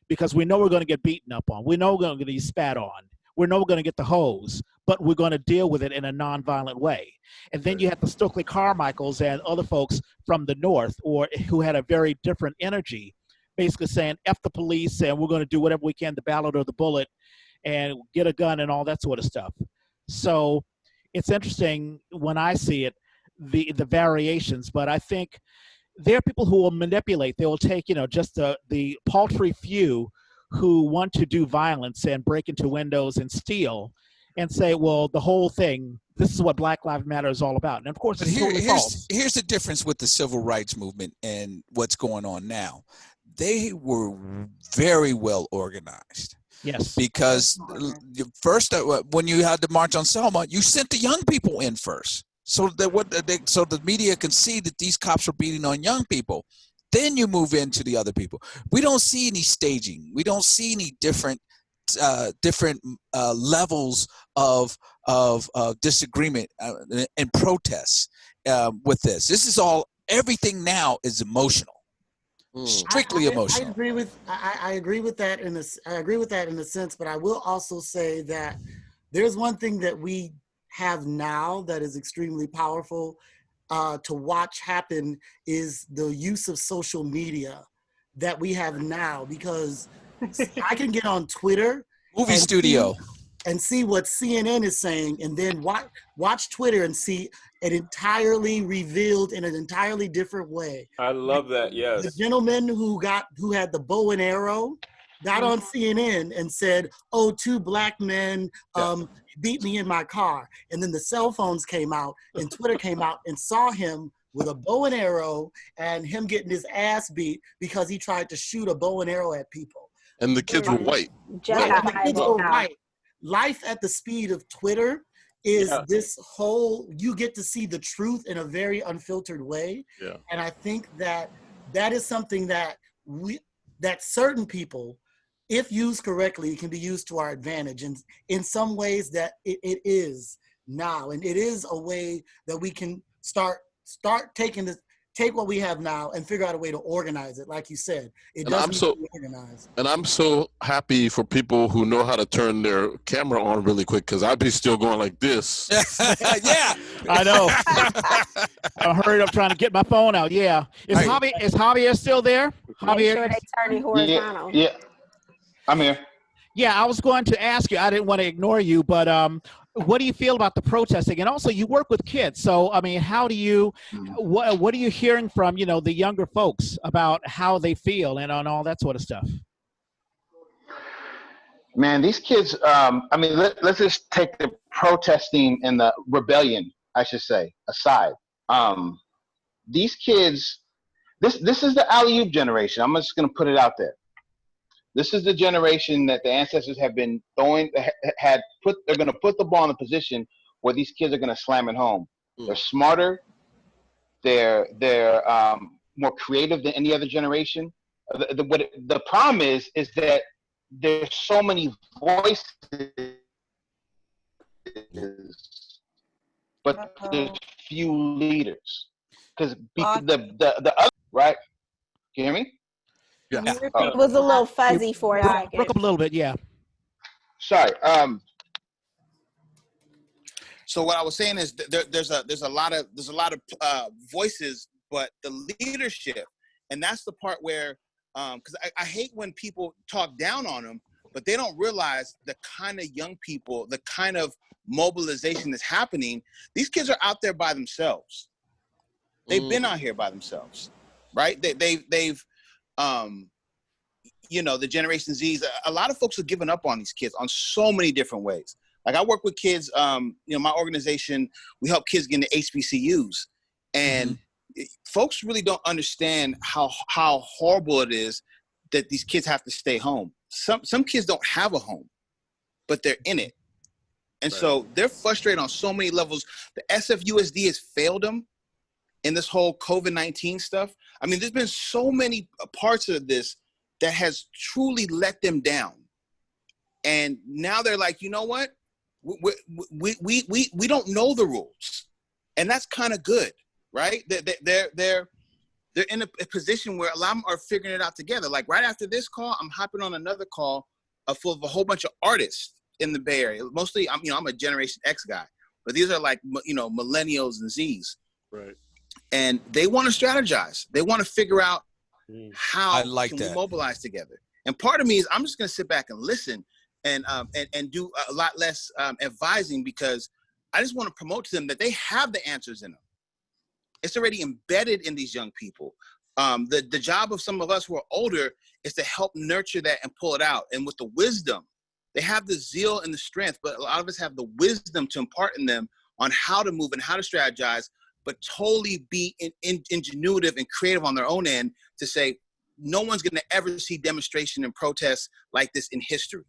because we know we're going to get beaten up on. We know we're going to get spat on. We know we're going to get the hose, but we're going to deal with it in a nonviolent way. And then you have the Stokely Carmichaels and other folks from the North, or who had a very different energy, basically saying, F the police, and we're going to do whatever we can, the ballot or the bullet, and get a gun and all that sort of stuff. So it's interesting when I see it, the variations, but I think there are people who will manipulate. They will take, you know, just the paltry few who want to do violence and break into windows and steal, and say, well, the whole thing, this is what Black Lives Matter is all about. And of course, it's totally false. Here's the difference with the civil rights movement and what's going on now. They were very well organized. Yes. Because first, when you had the March on Selma, you sent the young people in first, so that so the media can see that these cops are beating on young people. Then you move into the other people. We don't see any staging. We don't see any different levels of disagreement and protests with this. This is all. Everything now is emotional. Strictly emotional. I agree with that I agree with that in a sense, but I will also say that there's one thing that we have now that is extremely powerful to watch happen is the use of social media that we have now, because I can get on Twitter, movie studio, and see what CNN is saying, and then watch Twitter and see it entirely revealed in an entirely different way. I love that. Yes. The gentleman who had the bow and arrow, got on CNN and said, "Oh, two black men beat me in my car," and then the cell phones came out and Twitter came out and saw him with a bow and arrow and him getting his ass beat because he tried to shoot a bow and arrow at people. And the kids were white. Right, and the kids were white. Life at the speed of Twitter is this whole, you get to see the truth in a very unfiltered way. Yeah. And I think that that is something that that certain people, if used correctly, can be used to our advantage. And in some ways that it is now. And it is a way that we can start taking this, take what we have now and figure out a way to organize it. Like you said, it doesn't need to be organized. And I'm so happy for people who know how to turn their camera on really quick, because I'd be still going like this. Yeah, I know. I hurried up trying to get my phone out. Yeah. Is Javier still there? Javier? Make sure they turn it horizontal. Yeah, I'm here. Yeah, I was going to ask you, I didn't want to ignore you, but what do you feel about the protesting? And also you work with kids. So, I mean, how do you, what are you hearing from, you know, the younger folks about how they feel and on all that sort of stuff? Man, these kids, I mean, let's just take the protesting and the rebellion, I should say, aside. These kids, this is the alley-oop generation. I'm just going to put it out there. This is the generation that the ancestors have been throwing, they're going to put the ball in a position where these kids are going to slam it home. They're smarter. They're more creative than any other generation. The problem is that there's so many voices, but there's few leaders. Because the other, right? Can you hear me? Yeah. It was a little fuzzy for a second. Broke up a little bit, yeah. Sorry. So what I was saying is there's a lot of voices, but the leadership, and that's the part where because I hate when people talk down on them, but they don't realize the kind of young people, the kind of mobilization that's happening. These kids are out there by themselves. They've been out here by themselves, right? They've you know, the Generation Z's, a lot of folks have given up on these kids on so many different ways. Like I work with kids, you know, my organization, we help kids get into HBCUs, and folks really don't understand how horrible it is that these kids have to stay home. Some kids don't have a home, but they're in it. And so they're frustrated on so many levels. The SFUSD has failed them in this whole COVID-19 stuff. I mean, there's been so many parts of this that has truly let them down. And now they're like, you know what? We don't know the rules. And that's kind of good, right? They're in a position where a lot of them are figuring it out together. Like right after this call, I'm hopping on another call full of a whole bunch of artists in the Bay Area. Mostly, I'm a Generation X guy, but these are like, you know, millennials and Zs. Right. And they want to strategize. They want to figure out how we mobilize together. And part of me is I'm just going to sit back and listen and do a lot less advising, because I just want to promote to them that they have the answers in them. It's already embedded in these young people. The job of some of us who are older is to help nurture that and pull it out. And with the wisdom, they have the zeal and the strength, but a lot of us have the wisdom to impart in them on how to move and how to strategize, but totally be ingenuitive and creative on their own end to say, no one's going to ever see demonstration and protests like this in history.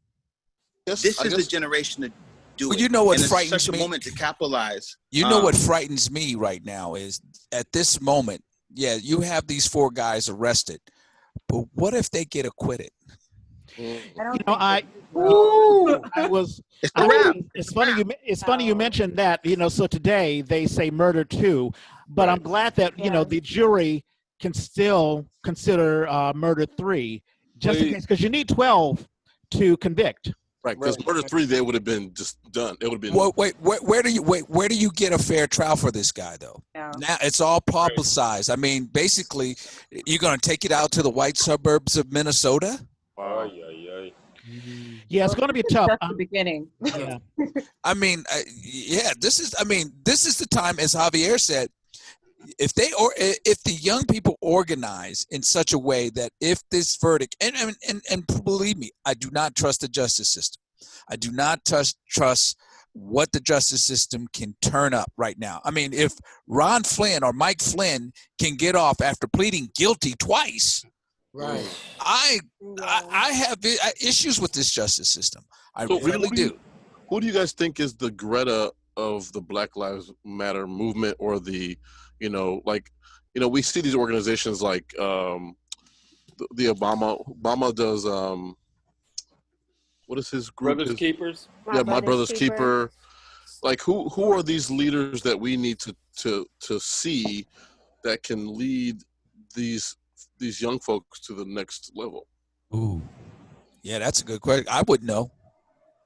This is the generation to do it. You know what and frightens such me? a moment to capitalize. You know what frightens me right now is at this moment, yeah, you have these 4 guys arrested, but what if they get acquitted? I was. It's funny you mentioned that. You know, so today they say murder 2, but I'm glad that you know the jury can still consider murder 3, just in case, because you need 12 to convict. Right, because murder 3, they would have been just done. It would have been. Well, where do you get a fair trial for this guy though? Yeah. Now it's all publicized. I mean, basically, you're going to take it out to the white suburbs of Minnesota. Yeah, it's going to be tough. That's the beginning. Yeah. I mean, this is the time, as Javier said, if the young people organize in such a way that if this verdict, and believe me, I do not trust the justice system. I do not trust what the justice system can turn up right now. I mean, if Ron Flynn or Mike Flynn can get off after pleading guilty twice, Right. I have issues with this justice system. I So really do. Who do you guys think is the Greta of the Black Lives Matter movement, or the, we see these organizations like the Obama does, what is his group? Brothers Keepers. My Brother's Keeper. Like who are these leaders that we need to see that can lead these young folks to the next level? Ooh, yeah, that's a good question. I wouldn't know.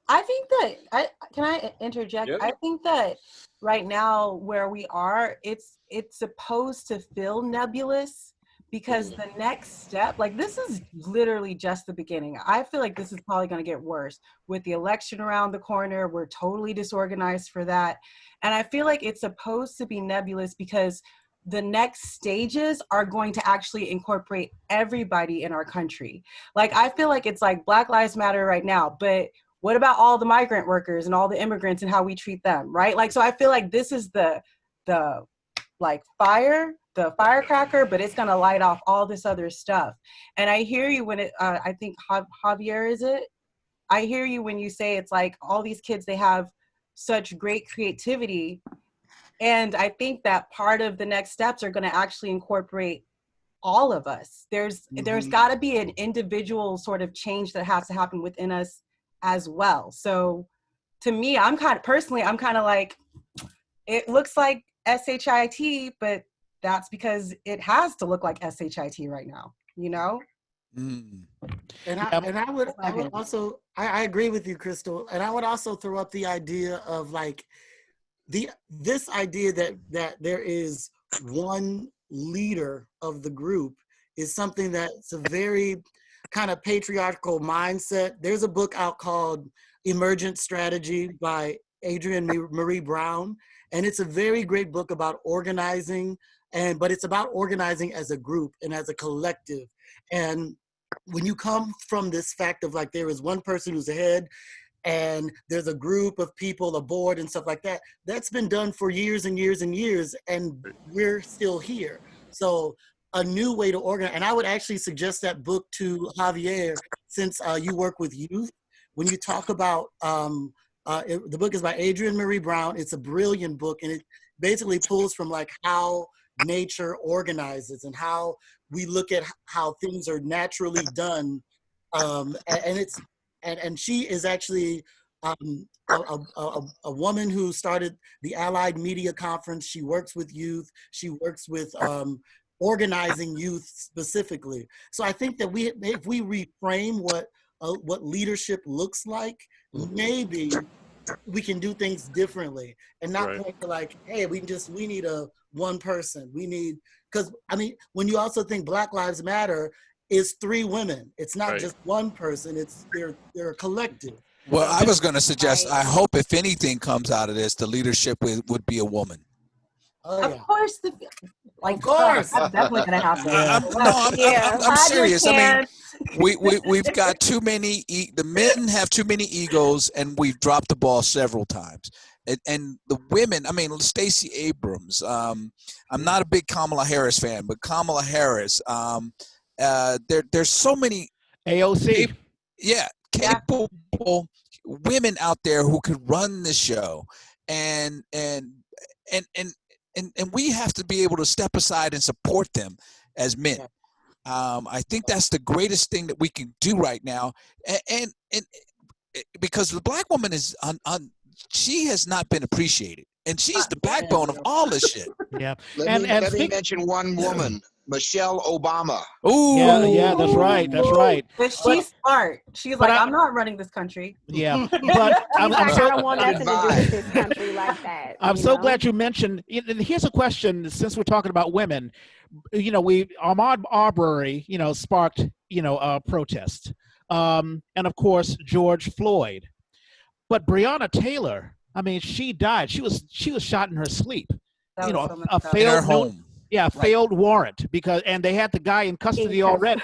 I think that can I interject? Yep. I think that right now where we are, it's supposed to feel nebulous, because the next step, like, this is literally just the beginning. I feel like this is probably going to get worse with the election around the corner. We're totally disorganized for that. And I feel like it's supposed to be nebulous because the next stages are going to actually incorporate everybody in our country. Like, I feel like it's like Black Lives Matter right now, but what about all the migrant workers and all the immigrants and how we treat them, right? Like, so I feel like this is the firecracker, but it's going to light off all this other stuff. And I hear you when I think Javier, is it? I hear you when you say it's like all these kids, they have such great creativity. And I think that part of the next steps are going to actually incorporate all of us. There's got to be an individual sort of change that has to happen within us as well. So to me, I'm kind of like, it looks like SHIT, but that's because it has to look like SHIT right now, you know? Mm. And I would also, I agree with you, Crystal. And I would also throw up the idea of like this idea that there is one leader of the group is something that's a very kind of patriarchal mindset. There's a book out called Emergent Strategy by Adrienne Marie Brown. And it's a very great book about organizing, but it's about organizing as a group and as a collective. And when you come from this fact of like, there is one person who's ahead and there's a group of people, a board and stuff like that, that's been done for years and years and years, and we're still here. So a new way to organize, and I would actually suggest that book to Javier, since you work with youth, when you talk about, the book is by Adrienne Marie Brown. It's a brilliant book, and it basically pulls from like how nature organizes and how we look at how things are naturally done. And she is actually a woman who started the Allied Media Conference. She works with youth. She works with organizing youth specifically. So I think that if we reframe what leadership looks like, maybe we can do things differently and not point to like, hey, we need a one person. Because I mean, when you also think Black Lives Matter is 3 women, it's not just one person, they're a collective. Well, I was going to suggest, I hope if anything comes out of this, the leadership would be a woman. Oh, yeah. Of course. Of course. That's definitely going to happen. I'm serious. I mean, we've got too many, the men have too many egos, and we've dropped the ball several times. And the women, I mean, Stacey Abrams, I'm not a big Kamala Harris fan, but Kamala Harris, there's so many AOC. Capable women out there who could run the show, and we have to be able to step aside and support them as men. I think that's the greatest thing that we can do right now, and because the Black woman is she has not been appreciated, and she's the backbone of all this shit. Yeah, let me mention one woman, Michelle Obama. Ooh, yeah, that's right. But she's smart. She's like, I'm not running this country. Yeah, but I don't want nothing to do with this country like that. I'm so glad you mentioned. Here's a question: since we're talking about women, Ahmaud Arbery, sparked a protest, and of course George Floyd, but Breonna Taylor, I mean, she died. She was shot in her sleep. A failed Yeah, failed warrant and they had the guy in custody already,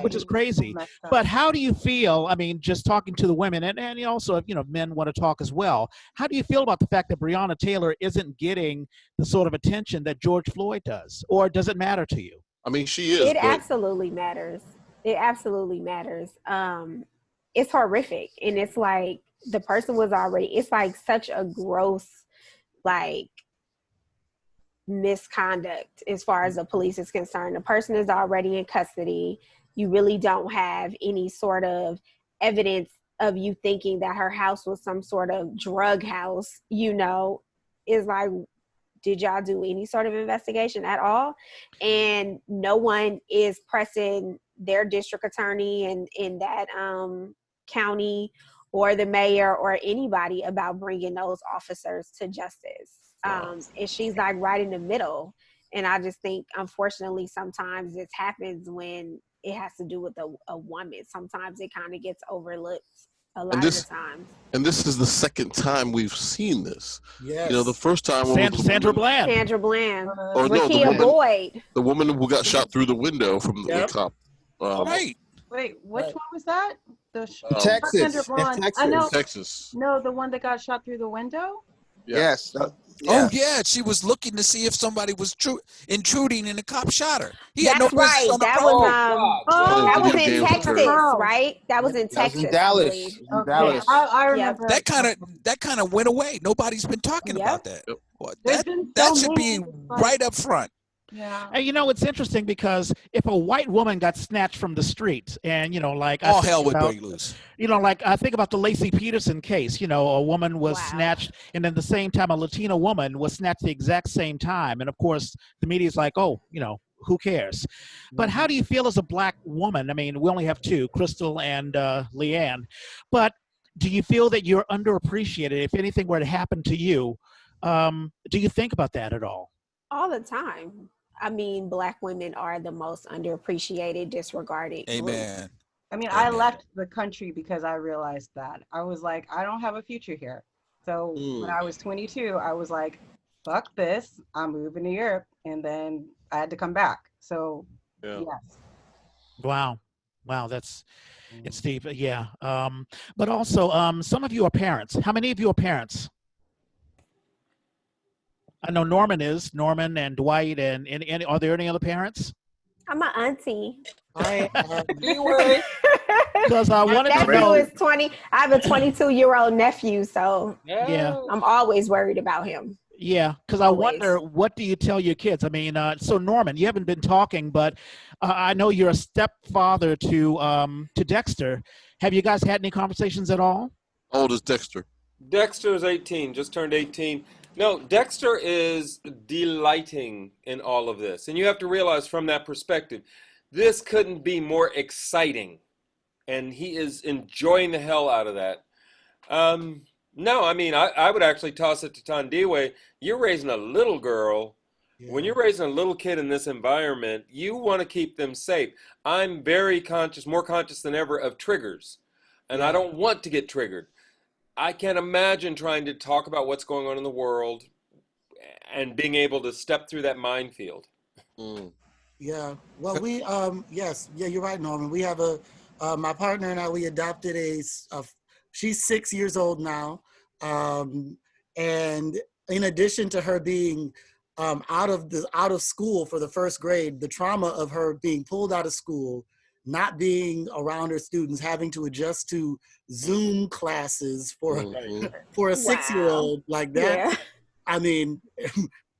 which is crazy. But how do you feel? I mean, just talking to the women, and also if men want to talk as well. How do you feel about the fact that Breonna Taylor isn't getting the sort of attention that George Floyd does, or does it matter to you? I mean, she is. It absolutely matters. It absolutely matters. It's horrific, and it's like the person was already. It's like such a gross, like, misconduct as far as the police is concerned. The person is already in custody. You really don't have any sort of evidence of you thinking that her house was some sort of drug house. Is like, did y'all do any sort of investigation at all? And no one is pressing their district attorney in that county or the mayor or anybody about bringing those officers to justice. And she's like right in the middle. And I just think, unfortunately, sometimes this happens when it has to do with a woman. Sometimes it kind of gets overlooked a lot of the times. And this is the second time we've seen this. Yes. The first time Sandra Bland. Sandra Bland. Oh, no, Boyd. The woman who got shot through the window from the cop. Right. Wait, which one was that? Texas. I know. Texas. No, the one that got shot through the window? Yes. Oh yeah, she was looking to see if somebody was intruding, and the cop shot her. That's right. That was in Texas, right? That was in Texas. In Dallas. Okay. I remember. That kind of went away. Nobody's been talking about that. Well, that should be right up front. Yeah. And it's interesting because if a white woman got snatched from the street and, like. All hell would break loose. Like I think about the Lacey Peterson case, a woman was snatched and then the same time a Latina woman was snatched the exact same time. And of course, the media's like, oh, who cares? But how do you feel as a black woman? I mean, we only have two, Crystal and Leanne. But do you feel that you're underappreciated? If anything were to happen to you, do you think about that at all? All the time. I mean, black women are the most underappreciated, disregarded. Amen. I mean, I left the country because I realized that. I was like, I don't have a future here. So when I was 22, I was like, fuck this. I'm moving to Europe. And then I had to come back. So, yes. Wow, it's deep. Yeah. But also, some of you are parents. How many of you are parents? I know Norman and Dwight, and are there any other parents? I'm an auntie. Because I wanted to know. Is 20. I have a 22-year-old nephew, so yeah, I'm always worried about him. Yeah, because I wonder, what do you tell your kids? I mean, so Norman, you haven't been talking, but I know you're a stepfather to Dexter. Have you guys had any conversations at all? How old is Dexter? Dexter is 18, just turned 18. No, Dexter is delighting in all of this. And you have to realize from that perspective, this couldn't be more exciting. And he is enjoying the hell out of that. No, I mean, I would actually toss it to Tandiwe. You're raising a little girl. Yeah. When you're raising a little kid in this environment, you want to keep them safe. I'm very conscious, more conscious than ever, of triggers. And I don't want to get triggered. I can't imagine trying to talk about what's going on in the world and being able to step through that minefield. Yeah. Well, we, yes. Yeah, you're right, Norman. We have my partner and I, we adopted she's 6 years old now. And in addition to her being out of school for the first grade, the trauma of her being pulled out of school, not being around her students, having to adjust to Zoom classes for a 6-year-old like that. Yeah. I mean,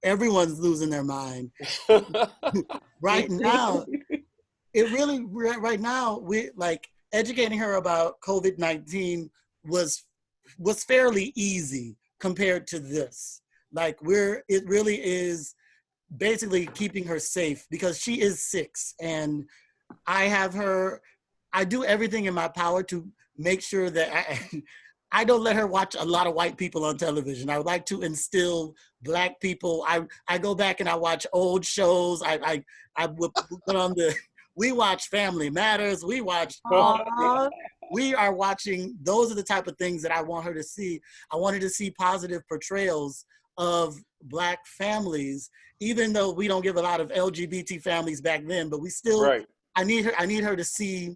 everyone's losing their mind. Right now, right now, we like educating her about COVID-19 was fairly easy compared to this. Like it really is basically keeping her safe because she is 6 and I do everything in my power to make sure that I don't let her watch a lot of white people on television. I would like to instill black people. I go back and I watch old shows. I will put on we watch Family Matters. We watch, we are watching, those are the type of things that I want her to see. I want her to see positive portrayals of Black families, even though we don't give a lot of LGBT families back then, but we still, Right. I need her to see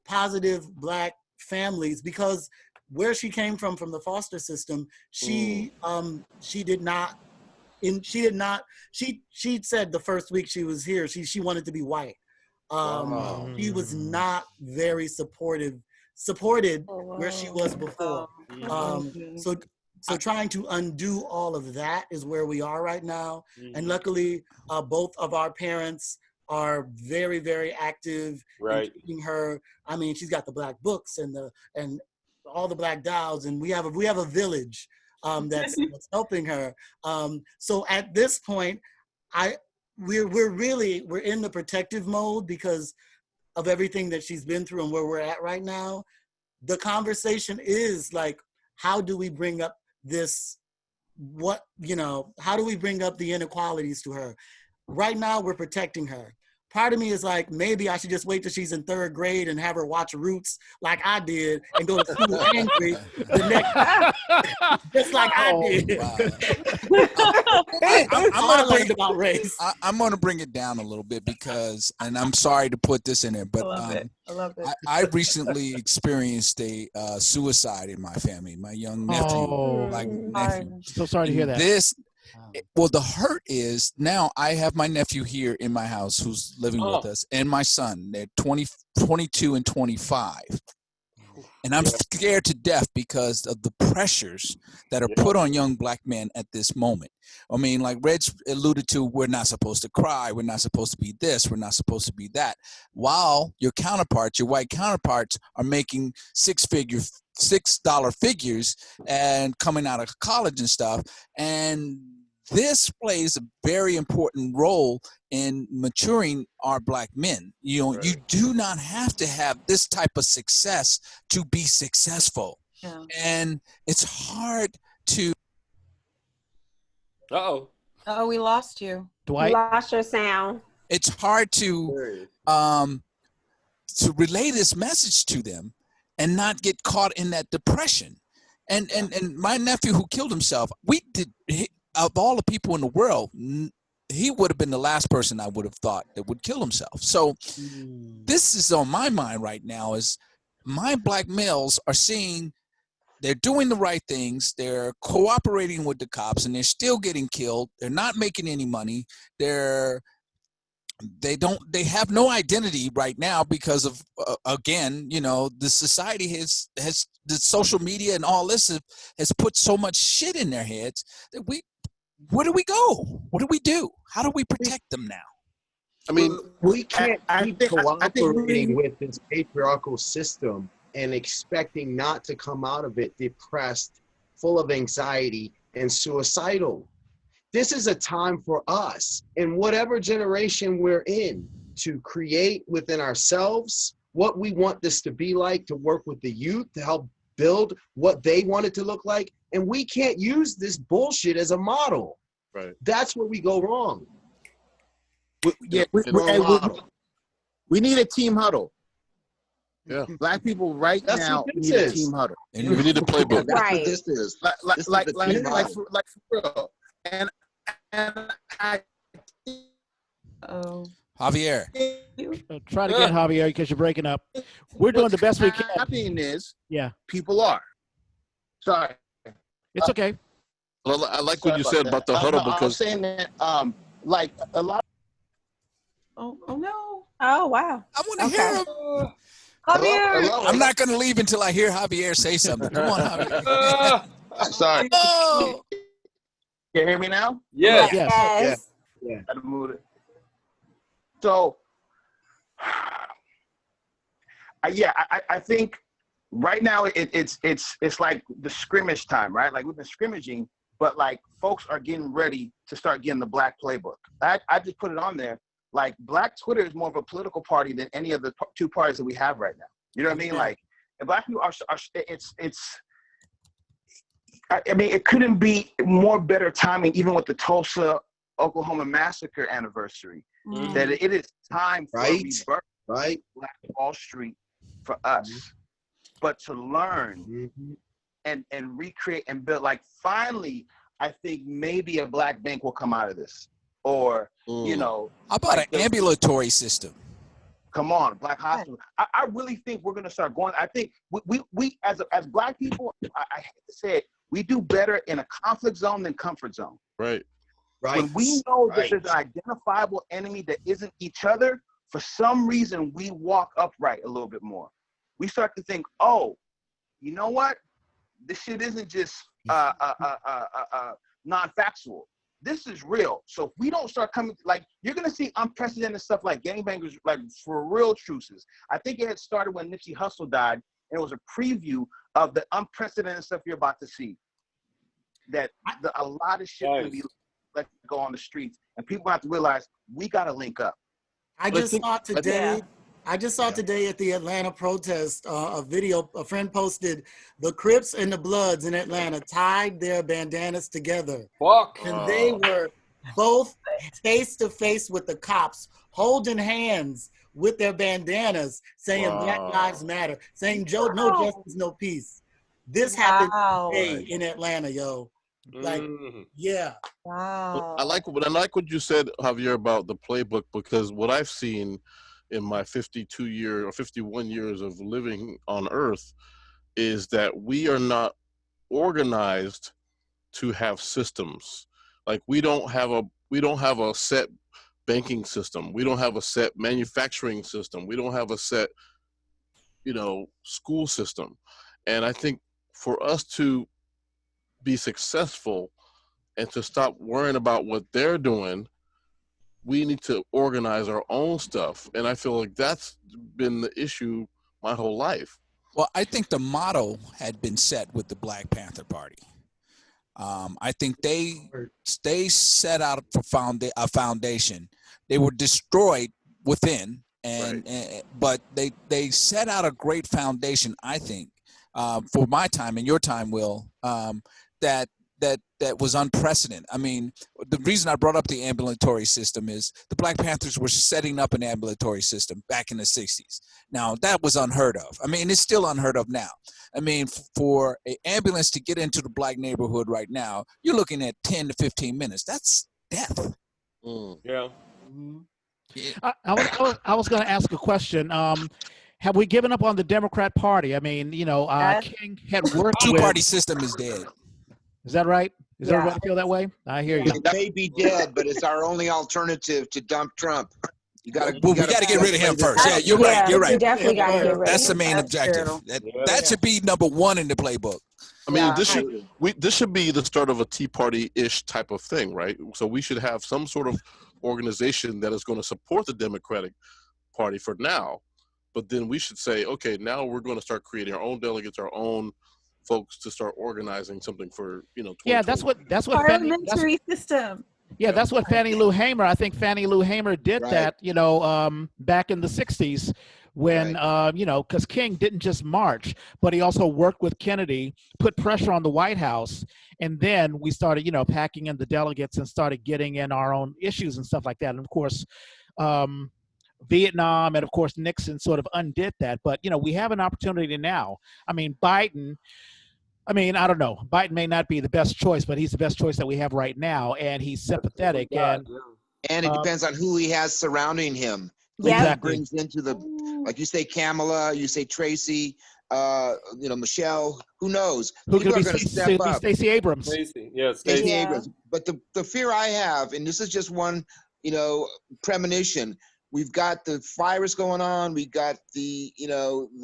positive Black families, because where she came from the foster system, she said the first week she was here, she wanted to be white. She was not very supported where she was before. So trying to undo all of that is where we are right now. And luckily, both of our parents are very, very active in keeping her. I mean, she's got the Black books and all the Black dolls, and we have a village that's helping her. So at this point, we're in the protective mode because of everything that she's been through and where we're at right now. The conversation is like, how do we bring up how do we bring up the inequalities to her? Right now, we're protecting her. Part of me is like, maybe I should just wait till she's in 3rd grade and have her watch Roots like I did and go to school angry the next, just like I did. I'm going to bring it down a little bit because, and I'm sorry to put this in there, but I love it. I recently experienced a suicide in my family. My young nephew, So sorry to hear that. The hurt is now I have my nephew here in my house who's living with us, and my son. They're 22 and 25. And I'm scared to death because of the pressures that are put on young Black men at this moment. I mean, like Reg alluded to, we're not supposed to cry. We're not supposed to be this. We're not supposed to be that. While your white counterparts are making $6 figures and coming out of college and stuff. And this plays a very important role in maturing our Black men. You do not have to have this type of success to be successful. Yeah. And it's hard to... Oh, we lost you. Dwight? You lost your sound. It's hard to relay this message to them and not get caught in that depression. And my nephew who killed himself, of all the people in the world, he would have been the last person I would have thought that would kill himself. So this is on my mind right now, is my Black males are seeing they're doing the right things. They're cooperating with the cops and they're still getting killed. They're not making any money. They have no identity right now because of, again, the society has the social media and all this has put so much shit in their heads that where do we go? What do we do? How do we protect them now? I mean, we can't keep cooperating with this patriarchal system and expecting not to come out of it depressed, full of anxiety, and suicidal. This is a time for us, in whatever generation we're in, to create within ourselves what we want this to be like, to work with the youth, to help build what they want it to look like. And we can't use this bullshit as a model. Right. That's where we go wrong. We need a team huddle. Yeah. Black people now need a team huddle. And we need a playbook. That's what this is. Like for real. And I. Javier. Try to get Javier because you're breaking up. We're doing the best we can. What's happening is, people are. Sorry. It's okay. Well, I like what you said about the huddle because I was saying that, like a lot. Oh no! Oh wow! I want to hear him. Javier. Hello. I'm not going to leave until I hear Javier say something. Come on, Javier. Sorry. Oh. Can you hear me now? Yes. Yeah. I moved it. So, I think right now it's like the scrimmage time, right? Like we've been scrimmaging, but like folks are getting ready to start getting the Black playbook. I just put it on there. Like Black Twitter is more of a political party than any of the two parties that we have right now. You know what I mean? Like, and Black people are I mean, it couldn't be more better timing, even with the Tulsa, Oklahoma massacre anniversary, that it is time for a rebirth, Black Wall Street for us, but to learn and recreate and build. Like finally, I think maybe a black bank will come out of this, or you know, how about like an ambulatory system? come on, black hospital. I really think we're gonna start going. I think we as black people, I hate to say it, we do better in a conflict zone than comfort zone. Right. Right. When we know that there's an identifiable enemy that isn't each other, for some reason we walk upright a little bit more. We start to think, oh, you know what? This shit isn't just non-factual. This is real. So if we don't start coming, like, you're gonna see unprecedented stuff like gangbangers, like for real truces. I think it had started when Nipsey Hussle died, and it was a preview of the unprecedented stuff you're about to see. That a lot of shit gonna be let go on the streets, and people have to realize we gotta link up. I just saw today at the Atlanta protest a video. A friend posted the Crips and the Bloods in Atlanta tied their bandanas together. And they were both face to face with the cops, holding hands with their bandanas, saying Black Lives Matter, saying no justice, no peace. This happened today in Atlanta, yo. Like, yeah. Wow. I like what you said, Javier, about the playbook, because what I've seen in my 51 years of living on Earth is that we are not organized to have systems. Like, we don't have a set banking system. We don't have a set manufacturing system. We don't have a set, school system. And I think for us to be successful and to stop worrying about what they're doing, we need to organize our own stuff. And I feel like that's been the issue my whole life. Well, I think the motto had been set with the Black Panther Party. I think they set out for a foundation. They were destroyed within, but they set out a great foundation, I think, for my time and your time, Will, that was unprecedented. I mean, the reason I brought up the ambulatory system is the Black Panthers were setting up an ambulatory system back in the 60s. Now, that was unheard of. I mean, it's still unheard of now. I mean, for an ambulance to get into the black neighborhood right now, you're looking at 10 to 15 minutes. That's death. Yeah. I was going to ask a question. Have we given up on the Democrat Party? I mean, King had worked with... Two-party system is dead. Is that right? Does everybody feel that way? I hear you. It may be dead, but it's our only alternative to dump Trump. We got to get rid of him first. Yeah, you're right. You're right. We definitely got to get rid of him. That's the main objective. That should be number one in the playbook. I mean, this should be the start of a Tea Party-ish type of thing, right? So we should have some sort of organization that is going to support the Democratic Party for now, but then we should say, okay, now we're going to start creating our own delegates, our own folks to start organizing something for Yeah, that's what parliamentary system. Yeah, that's what Fannie Lou Hamer. I think Fannie Lou Hamer did that. Back in the '60s when because King didn't just march, but he also worked with Kennedy, put pressure on the White House, and then we started packing in the delegates and started getting in our own issues and stuff like that. And of course, Vietnam and of course Nixon sort of undid that. But we have an opportunity now. I mean, Biden. I mean, I don't know. Biden may not be the best choice, but he's the best choice that we have right now, and he's sympathetic. And it depends on who he has surrounding him. Yeah, exactly. Brings into the, like you say, Kamala, you say Tracy, Michelle. Who knows? Who could be Stacey Abrams? Stacey Abrams. But the fear I have, and this is just one, premonition. We've got the virus going on. We got the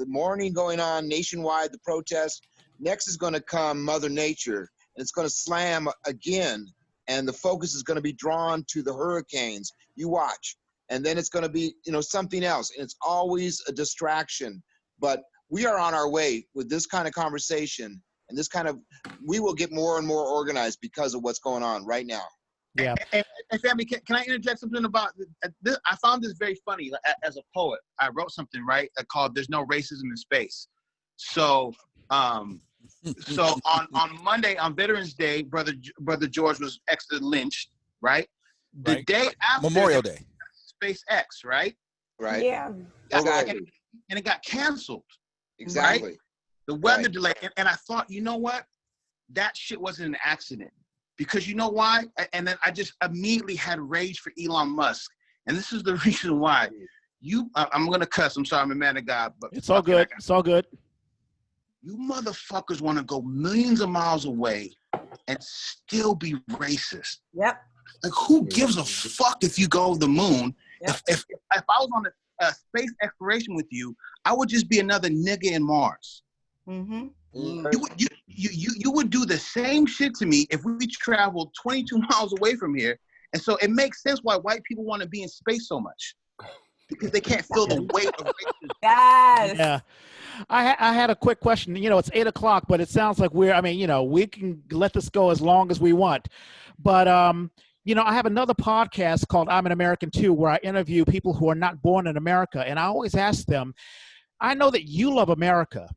mourning going on nationwide, the protests. Next is going to come Mother Nature, and it's going to slam again, and the focus is going to be drawn to the hurricanes. You watch, and then it's going to be, something else, and it's always a distraction. But we are on our way with this kind of conversation, and we will get more and more organized because of what's going on right now. Yeah. And family, can I interject something about this? I found this very funny. As a poet, I wrote something called "There's No Racism in Space." So. So on Monday, on Veterans Day, brother George was lynched, right? The day after Memorial Day, SpaceX, right? Right. Yeah. Exactly. And it got canceled. Exactly. Right? The weather delay, and I thought, you know what? That shit wasn't an accident. because you know why? And then I just immediately had rage for Elon Musk. And this is the reason why. I'm going to cuss. I'm sorry, I'm a man of God. But it's all good. It's all good. You motherfuckers want to go millions of miles away and still be racist. Yep. Like, who gives a fuck if you go to the moon? Yep. If I was on a space exploration with you, I would just be another nigga in Mars. Mm-hmm. You would do the same shit to me if we traveled 22 miles away from here. And so it makes sense why white people want to be in space so much, because they can't feel the weight of racism. Yes. Yeah. I had a quick question. You know, it's 8 o'clock, but it sounds like we can let this go as long as we want. But, you know, I have another podcast called I'm an American Too, where I interview people who are not born in America. And I always ask them, I know that you love America.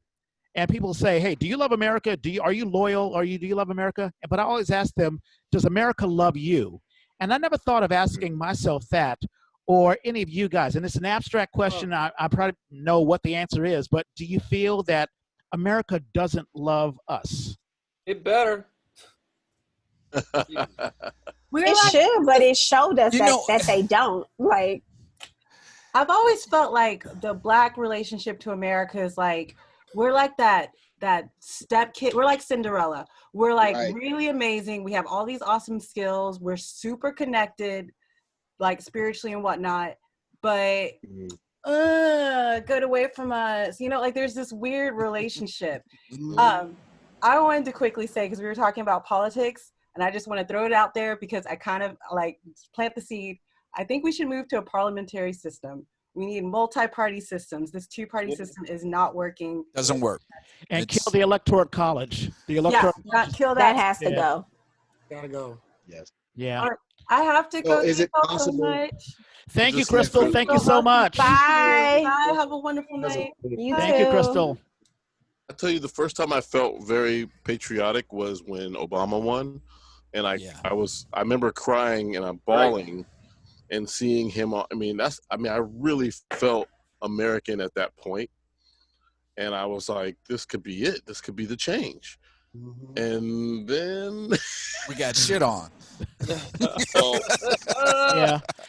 And people say, hey, do you love America? Are you loyal? Do you love America? But I always ask them, does America love you? And I never thought of asking myself that, or any of you guys. And it's an abstract question. I probably know what the answer is, but do you feel that America doesn't love us? It better. It should, but it showed us that they don't. Like, I've always felt like the Black relationship to America is like, we're like that step kid. We're like Cinderella. We're like really amazing. We have all these awesome skills. We're super connected, like spiritually and whatnot, but get away from us. You know, like there's this weird relationship. I wanted to quickly say, because we were talking about politics, and I just want to throw it out there because I kind of like plant the seed. I think we should move to a parliamentary system. We need multi-party systems. This two-party system is not working. Doesn't work. And kill the electoral college. Not kill that. That has to go. Gotta go. Yes. Yeah. I have to go. Is it Thank you possible? so much. Thank you, Crystal. Thank you so much. Bye. Bye. Have a wonderful night. You Thank too. you, Crystal. I tell you, the first time I felt very patriotic was when Obama won, and I remember crying and I'm bawling, and seeing him. I really felt American at that point, and I was like, this could be it. This could be the change. Mm-hmm. And then we got shit on.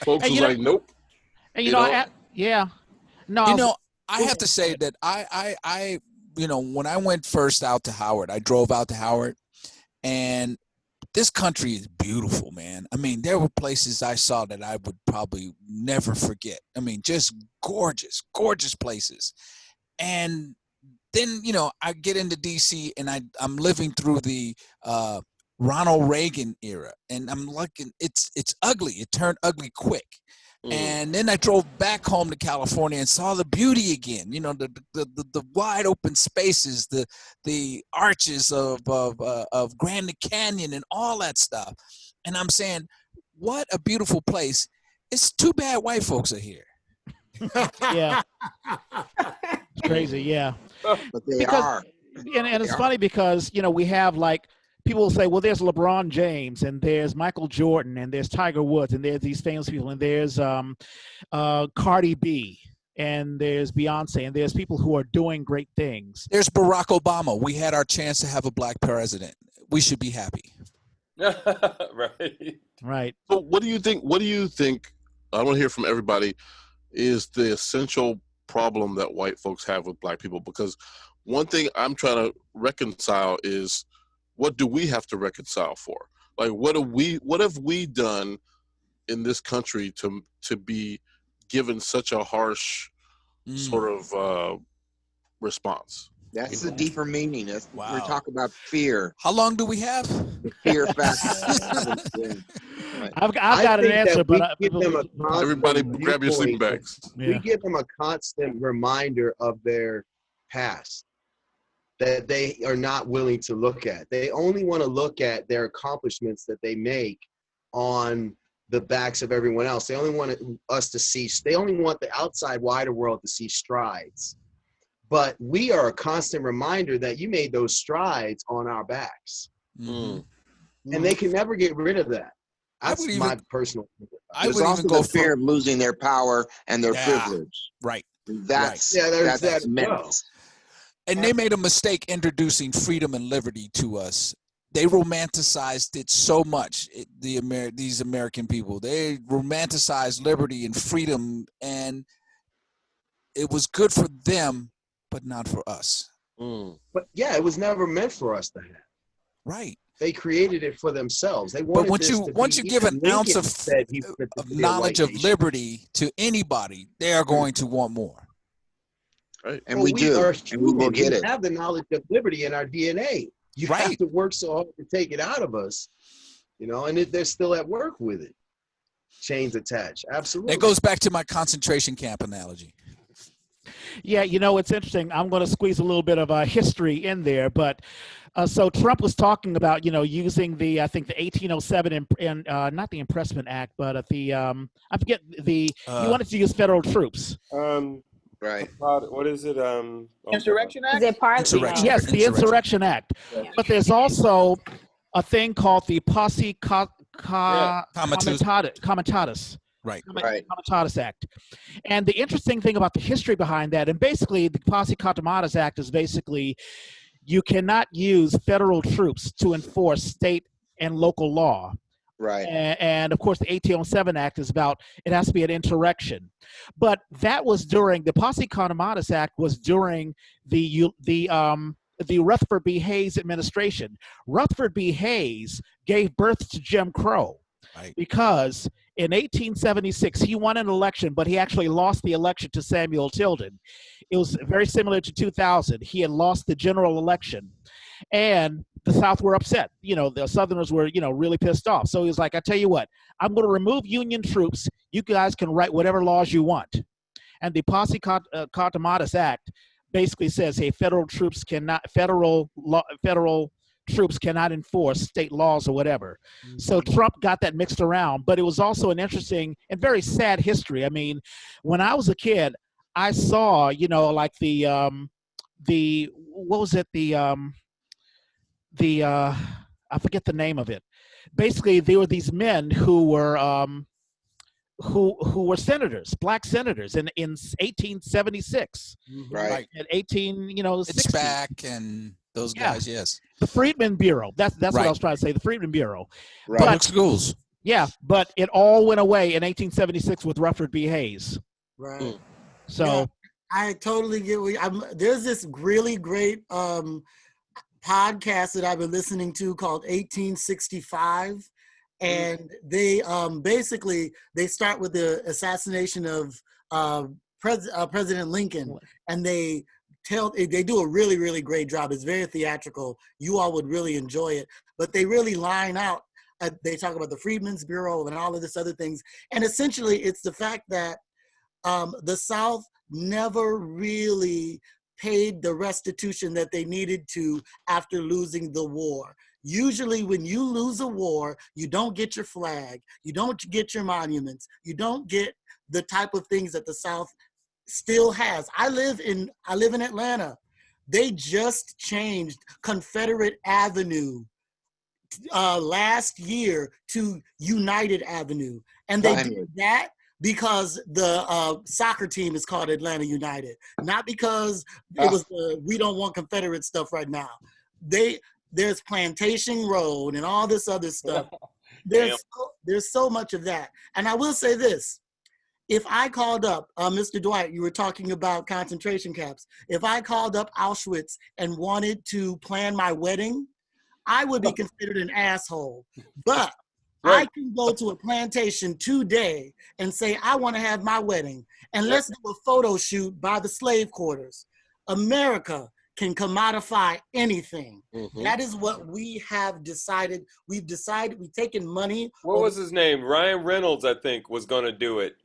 Folks was like, nope. And I have to say that I when I went first out to Howard, I drove out to Howard, and this country is beautiful, man. I mean, there were places I saw that I would probably never forget. I mean, just gorgeous, gorgeous places. And then, I get into D.C. and I'm living through the Ronald Reagan era, and I'm looking, it's ugly. It turned ugly quick. And then I drove back home to California and saw the beauty again. The wide open spaces, the arches of Grand Canyon and all that stuff. And I'm saying, what a beautiful place. It's too bad white folks are here. Yeah. It's crazy, yeah. But they are. And it's funny because, we have like, people will say, well, there's LeBron James and there's Michael Jordan and there's Tiger Woods and there's these famous people and there's Cardi B and there's Beyonce and there's people who are doing great things. There's Barack Obama. We had our chance to have a black president. We should be happy. Right. So what do you think, I want to hear from everybody, is the essential problem that white folks have with black people? Because one thing I'm trying to reconcile is, what do we have to reconcile for? Like, what have we done in this country to be given such a harsh sort of response? That's the deeper meaning. Wow. We're talking about fear. How long do we have? The fear factor. I've got an answer, but everybody grab your sleeping bags. We give them a constant reminder of their past that they are not willing to look at. They only want to look at their accomplishments that they make on the backs of everyone else. They only want us to see, they only want the outside wider world to see strides. But we are a constant reminder that you made those strides on our backs. And they can never get rid of that. That's my personal opinion. There's also the fear of losing their power and their privilege. Right. That's menace. And they made a mistake introducing freedom and liberty to us they romanticized it so much. These American people, they romanticized liberty and freedom, and it was good for them, but not for us. But yeah, it was never meant for us to have. Right. They created it for themselves. They But wanted once you give an ounce of knowledge of liberty to anybody, they are going to want more. Right. And we do, and we will get it. We have the knowledge of liberty in our DNA. You have to work so hard to take it out of us, you know, and they're still at work with it. Chains attached. Absolutely. That goes back to my concentration camp analogy. Yeah, you know, it's interesting. I'm going to squeeze a little bit of history in there, but so Trump was talking about, you know, using I think the 1807 and not the Impressment Act, but I forget he wanted to use federal troops. Right. What is it? Insurrection Act? Is it part? Insurrection. Yes, the Insurrection Act. Yeah. But there's also a thing called the Posse Comitatus. Right. Comitatus Act. And the interesting thing about the history behind that, and basically the Posse Comitatus Act is basically you cannot use federal troops to enforce state and local law. Right. And of course, the 1807 Act is about it has to be an insurrection. But that was during the Posse Comitatus Act was during the Rutherford B. Hayes administration. Rutherford B. Hayes gave birth to Jim Crow. Right. Because in 1876, he won an election, but he actually lost the election to Samuel Tilden. It was very similar to 2000. He had lost the general election, and the South were upset. You know, the Southerners were, you know, really pissed off. So he was like, I tell you what, I'm going to remove Union troops. You guys can write whatever laws you want. And the Posse Comitatus Act basically says, hey, federal troops cannot enforce state laws or whatever. So Trump got that mixed around, but it was also an interesting and very sad history. I mean, when I was a kid, I saw, you know, like I forget the name of it. Basically, there were these men who were senators, black senators in 1876. Right. At 18, you know, It's 60. back and those guys, yes. The Freedmen Bureau. That's Right. what I was trying to say. The Freedmen Bureau. Right. Public schools. Yeah, but it all went away in 1876 with Rutherford B. Hayes. Right. So Yeah, I totally get there's this really great podcast that I've been listening to called 1865. And they basically they start with the assassination of President Lincoln, and they do a really, really great job. It's very theatrical. You all would really enjoy it. But they really line out. They talk about the Freedmen's Bureau and all of this other things. And essentially, it's the fact that the South never really paid the restitution that they needed to after losing the war. Usually when you lose a war, you don't get your flag, you don't get your monuments, you don't get the type of things that the South still has. I live in Atlanta. They just changed Confederate Avenue last year to United Avenue. And they did that because the soccer team is called Atlanta United, not because it was we don't want Confederate stuff right now. There's Plantation Road and all this other stuff. There's so much of that. And I will say this. If I called up, Mr. Dwight, you were talking about concentration camps. If I called up Auschwitz and wanted to plan my wedding, I would be considered an asshole. But I can go to a plantation today and say, I want to have my wedding. And let's do a photo shoot by the slave quarters. America can commodify anything. That is what we have decided. We've taken money. What was his name? Ryan Reynolds, I think, was going to do it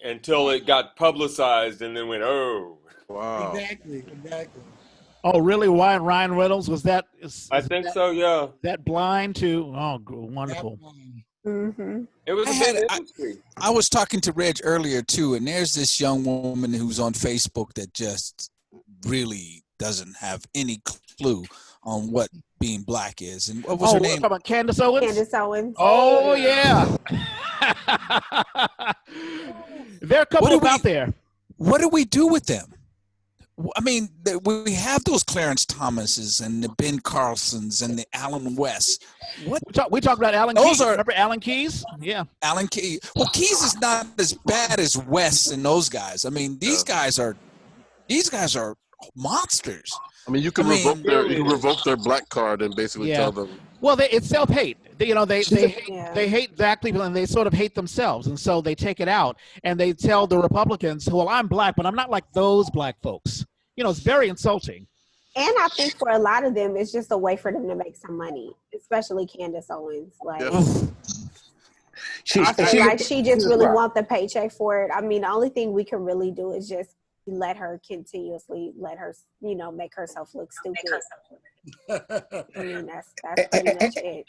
until it got publicized and then went, oh. Wow. Exactly. oh, really? Ryan Reynolds was that? I think so, yeah. That blind to? Oh, wonderful. It was a big industry. I was talking to Reg earlier too, and there's this young woman who's on Facebook that just really doesn't have any clue on what being black is. And what was her name? Talking about Candace Owens? Candace Owens. Oh, yeah. There are a couple out there. What do we do with them? I mean, we have those Clarence Thomases and the Ben Carlsons and the Alan West. What We talked about Alan those Keyes. are? Remember Alan Keyes? Yeah. Alan Keyes. Well, Keyes is not as bad as West and those guys. I mean, these guys are monsters. I mean, you can revoke their black card and basically tell them. Well, it's self-hate. They hate black people, and they sort of hate themselves, and so they take it out and they tell the Republicans, "Well, I'm black, but I'm not like those black folks." It's very insulting. And I think for a lot of them, it's just a way for them to make some money, especially Candace Owens. Like, I feel like she just really want the paycheck for it. I mean, the only thing we can really do is just let her continuously make herself look stupid. I mean, that's pretty much it.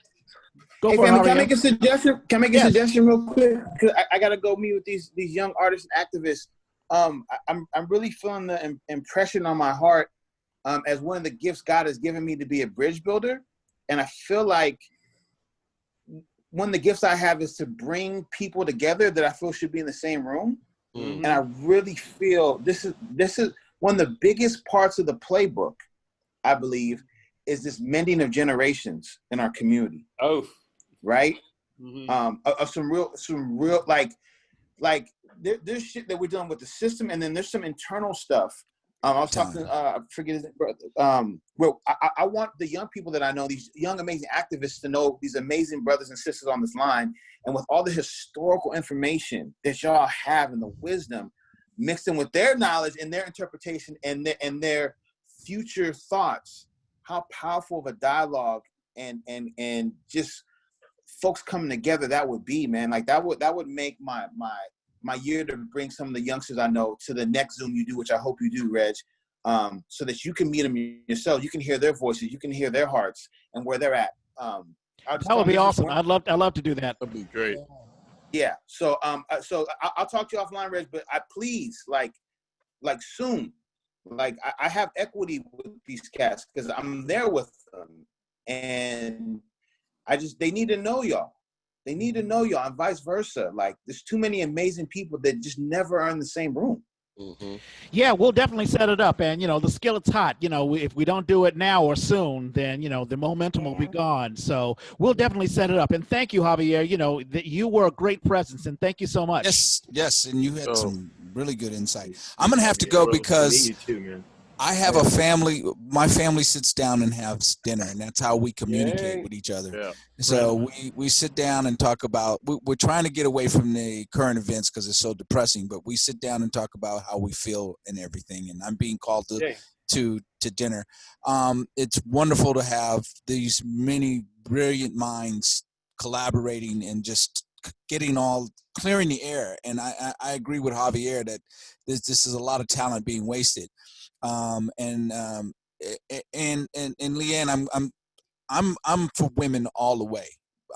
Hey, family, can I make a suggestion? Can I make a suggestion real quick? Because I gotta go meet with these young artists and activists. I'm really feeling the impression on my heart as one of the gifts God has given me to be a bridge builder, and I feel like one of the gifts I have is to bring people together that I feel should be in the same room. Mm-hmm. And I really feel this is one of the biggest parts of the playbook, I believe, is this mending of generations in our community. Oh, right. Mm-hmm. Of some real like there's shit that we're dealing with the system, and then there's some internal stuff. I was talking, I forget his name, well, I want the young people that I know, these young, amazing activists, to know these amazing brothers and sisters on this line. And with all the historical information that y'all have and the wisdom mixed in with their knowledge and their interpretation and their future thoughts, how powerful of a dialogue and just folks coming together that would be, man. Like that would make my year to bring some of the youngsters I know to the next Zoom you do, which I hope you do, Reg, so that you can meet them yourself. You can hear their voices, you can hear their hearts and where they're at. That would be awesome. I'd love to do that. That'd be great. Yeah. So I'll talk to you offline, Reg, but I please like soon. Like I have equity with these cats because I'm there with them, and they need to know y'all. They need to know y'all, and vice versa. Like, there's too many amazing people that just never are in the same room. Mm-hmm. Yeah, we'll definitely set it up. And, the skillet's hot. If we don't do it now or soon, then, the momentum will be gone. So we'll definitely set it up. And thank you, Javier. You were a great presence, and thank you so much. Yes. And you had some really good insight. I'm going to have to go because you too, man. I have a family. My family sits down and has dinner, and that's how we communicate with each other. Yeah. So we sit down and talk about. We're trying to get away from the current events because it's so depressing. But we sit down and talk about how we feel and everything. And I'm being called to dinner. It's wonderful to have these many brilliant minds collaborating and just clearing the air. And I agree with Javier that this is a lot of talent being wasted. And Leanne, I'm for women all the way.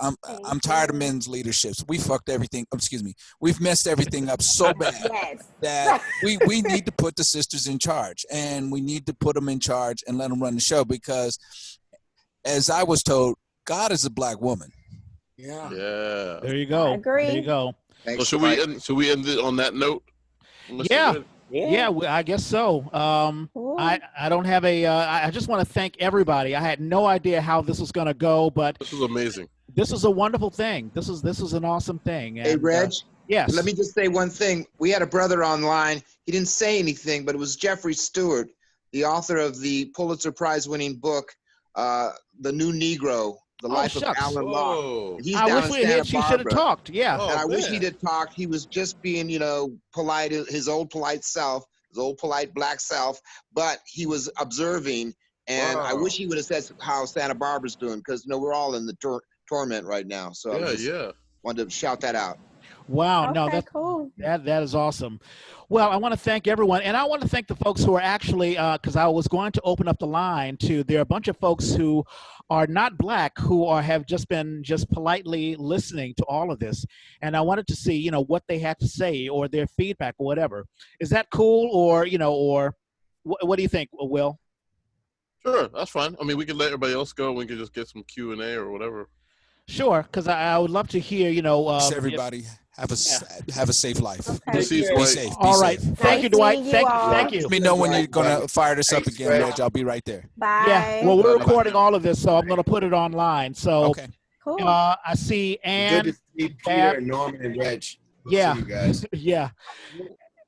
I'm tired of men's leaderships. We fucked everything. Excuse me. We've messed everything up so bad that we need to put the sisters in charge, and we need to put them in charge and let them run the show because, as I was told, God is a black woman. Yeah. Yeah. There you go. I agree. There you go. So should we end it on that note? Yeah. Yeah, I guess so. I don't have I just want to thank everybody. I had no idea how this was going to go, but this was amazing. This is a wonderful thing. This is an awesome thing. And, hey, Reg. Yes. Let me just say one thing. We had a brother online. He didn't say anything, but it was Jeffrey Stewart, the author of the Pulitzer Prize-winning book, The New Negro. The Life of Alan Locke. He's down in Santa Barbara. He should have talked. Yeah. And I wish he'd have talked. He was just being, polite, his old polite self, his old polite black self, but he was observing. And I wish he would have said how Santa Barbara's doing because, we're all in the torment right now. So I wanted to shout that out. Wow. Okay, No, that's cool. That is awesome. Well, I want to thank everyone. And I want to thank the folks who are actually, because I was going to open up the line there are a bunch of folks who are not black who have just been politely listening to all of this. And I wanted to see, what they had to say or their feedback or whatever. Is that cool or, or what do you think, Will? Sure, that's fine. I mean, we can let everybody else go. We can just get some Q&A or whatever. Sure, because I would love to hear, Does everybody Have a safe life. Thank He's you. Be like, safe. Be All right. safe. Thank you, Dwight. Nice meeting you Thank you. all. Thank you. Let me know when you're gonna fire this up Thanks, again, Reg. Reg. I'll be right there. Yeah. Well, Bye. we're Bye-bye. recording all of this, so I'm going to put it online. So Okay. Cool. I see Good to Ann, see Peter, Bab. Norman, and Reg. We'll Yeah. see you guys. Yeah.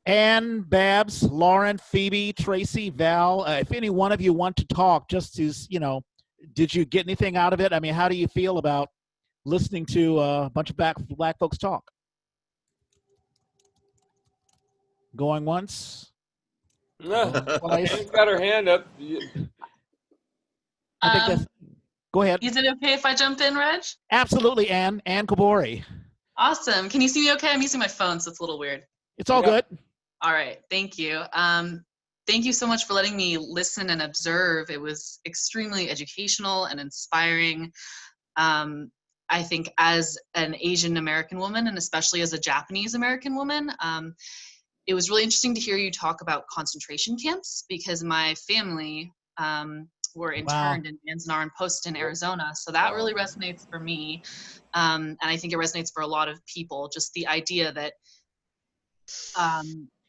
Ann, Babs, Lauren, Phoebe, Tracy, Val. If any one of you want to talk, just to, did you get anything out of it? I mean, how do you feel about listening to a bunch of black folks talk? Going once? No, Going twice? Anne's got her hand up. I think that's. Go ahead. Is it okay if I jump in, Reg? Absolutely, Ann. Ann Kabori. Awesome. Can you see me okay? I'm using my phone, so it's a little weird. It's all good. All right. Thank you. Thank you so much for letting me listen and observe. It was extremely educational and inspiring. I think as an Asian American woman, and especially as a Japanese American woman, it was really interesting to hear you talk about concentration camps, because my family were interned in Manzanar Post in Arizona. So that really resonates for me. And I think it resonates for a lot of people, just the idea that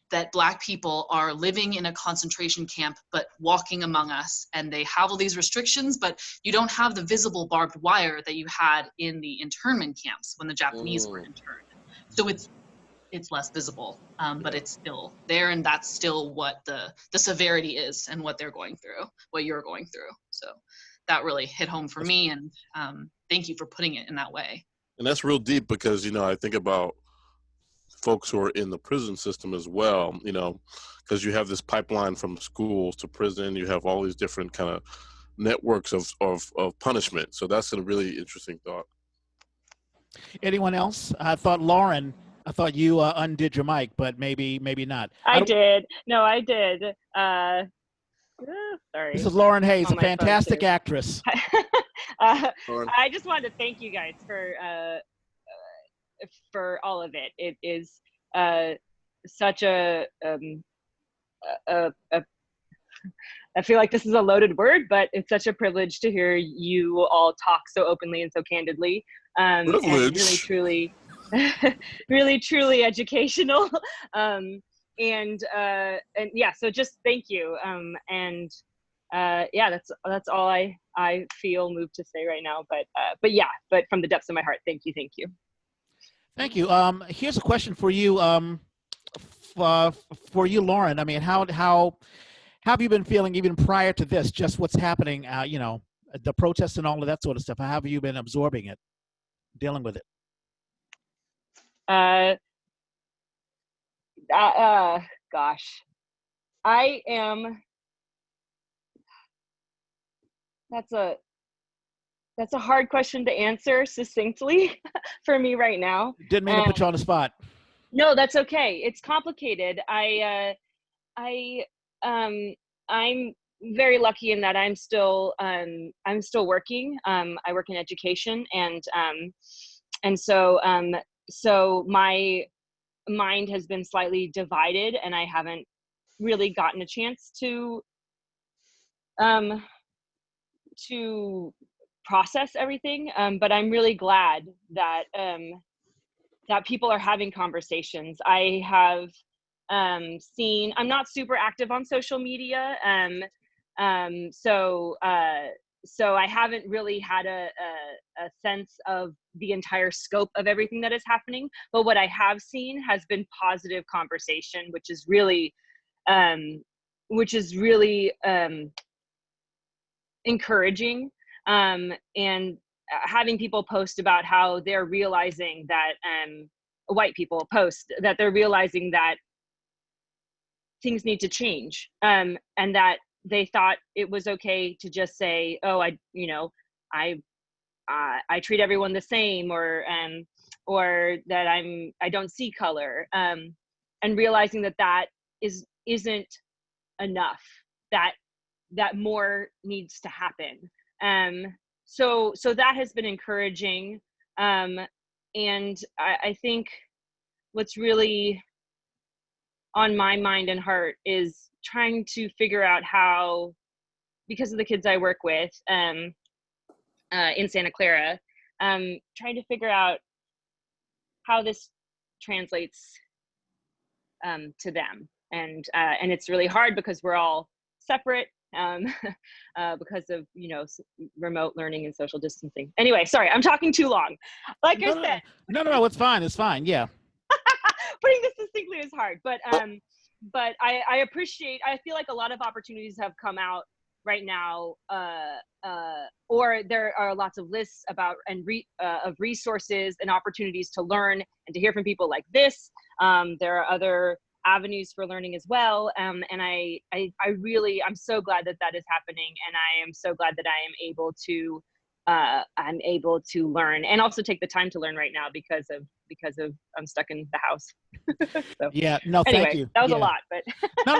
that Black people are living in a concentration camp, but walking among us, and they have all these restrictions, but you don't have the visible barbed wire that you had in the internment camps when the Japanese were interned. So it's less visible, but it's still there, and that's still what the severity is and what they're going through, what you're going through. So that really hit home for me, and thank you for putting it in that way. and that's real deep, because I think about folks who are in the prison system as well, because you have this pipeline from schools to prison. You have all these different kind of networks of punishment. So that's a really interesting thought. Anyone else? I thought Lauren, you undid your mic, but maybe not. I did. No, I did. Sorry. This is Lauren Hayes, On a my phone, fantastic too. actress. I just wanted to thank you guys for all of it. It is such a I feel like this is a loaded word, but it's such a privilege to hear you all talk so openly and so candidly. And really, truly, really, truly educational. And yeah, so just thank you. Yeah, that's all I feel moved to say right now. But yeah, but from the depths of my heart, thank you. Thank you. Here's a question for you. For you, Lauren. I mean, how have you been feeling even prior to this? Just what's happening, the protests and all of that sort of stuff. How have you been absorbing it, dealing with it? Gosh, I am. That's a hard question to answer succinctly for me right now. Didn't mean to put you on the spot. No, that's okay. It's complicated. I'm very lucky in that I'm still working. I work in education, and so my mind has been slightly divided, and I haven't really gotten a chance to process everything. But I'm really glad that that people are having conversations. I have seen, I'm not super active on social media. So I haven't really had a sense of the entire scope of everything that is happening. But what I have seen has been positive conversation, which is really encouraging. And having people post about how they're realizing that white people post that they're realizing that things need to change, and that they thought it was okay to just say, oh, I treat everyone the same, or that I don't see color, and realizing that isn't enough, that more needs to happen. So that has been encouraging. And I think what's really on my mind and heart is trying to figure out how, because of the kids I work with in Santa Clara, trying to figure out how this translates to them. And it's really hard because we're all separate because of, you know, remote learning and social distancing. Anyway, sorry, I'm talking too long. Like I said, no, it's fine. It's fine. Yeah. putting this succinctly is hard, but I appreciate, I feel like a lot of opportunities have come out right now, or there are lots of lists about of resources and opportunities to learn and to hear from people like this. There are other avenues for learning as well, and I'm so glad that that is happening, and I am so glad that I'm able to learn and also take the time to learn right now because of I'm stuck in the house. So, yeah, no, anyway, thank you. That was yeah. a lot, but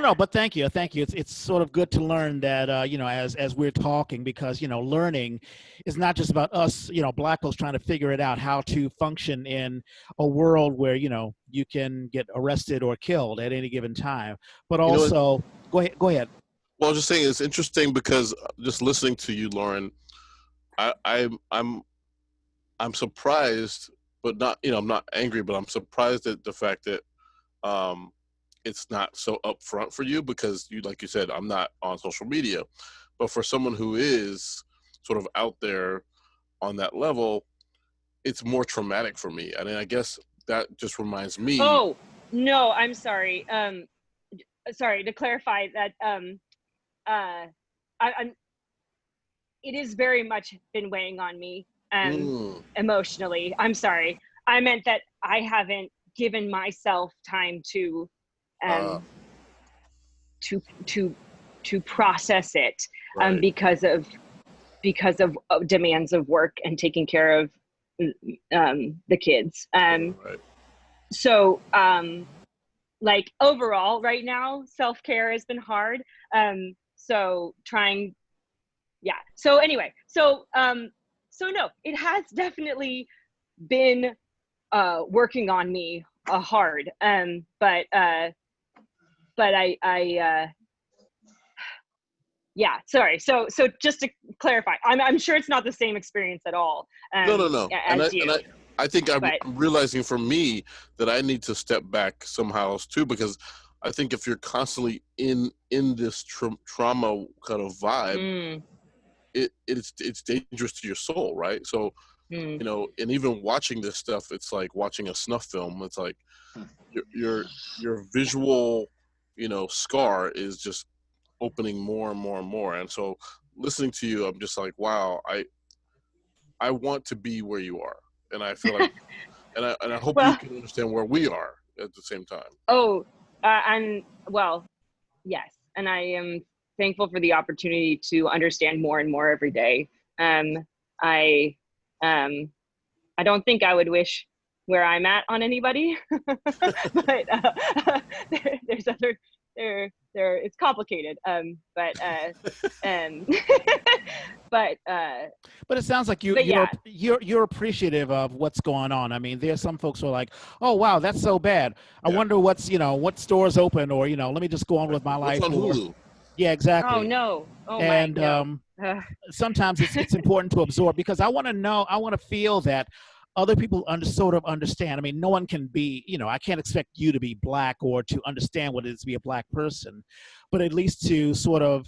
no, but thank you. It's sort of good to learn that, you know, as we're talking, because, you know, learning is not just about us, you know, Black folks trying to figure it out how to function in a world where, you know, you can get arrested or killed at any given time, but also, go ahead. Well, I was just saying it's interesting because just listening to you, Lauren, I'm surprised, but not, you know, I'm not angry, but I'm surprised at the fact that it's not so upfront for you, because you, like you said, I'm not on social media, but for someone who is sort of out there on that level, it's more traumatic for me. I mean, I guess that just reminds me. Oh no, I'm sorry. Sorry to clarify that. It is very much been weighing on me emotionally. I'm sorry. I meant that I haven't given myself time to process it, Right. because of demands of work and taking care of the kids. Right. So like overall right now, self-care has been hard. So trying, yeah. So anyway, so no, it has definitely been working on me hard. But I yeah, sorry. So just to clarify, I'm sure it's not the same experience at all. No. As you. I think I'm realizing for me that I need to step back somehow else too, because I think if you're constantly in this trauma kind of vibe, it's dangerous to your soul, right? So, you know, and even watching this stuff, it's like watching a snuff film. It's like your visual, you know, scar is just opening more and more and more. And so listening to you, I'm just like, wow, I want to be where you are. And I feel like, and I hope you can understand where we are at the same time. Oh, yes. And I am thankful for the opportunity to understand more and more every day. I don't think I would wish where I'm at on anybody, but there's other, it's complicated. But it sounds like you're appreciative of what's going on. I mean, there's some folks who are like, oh wow, that's so bad. I wonder what's, you know, what stores open, or, you know, let me just go on with my life. What's on Hulu? Yeah, exactly. Oh no. Oh and my. No. Sometimes it's important to absorb, because I want to feel that other people sort of understand. I mean, no one can be, you know, I can't expect you to be Black or to understand what it is to be a Black person, but at least to sort of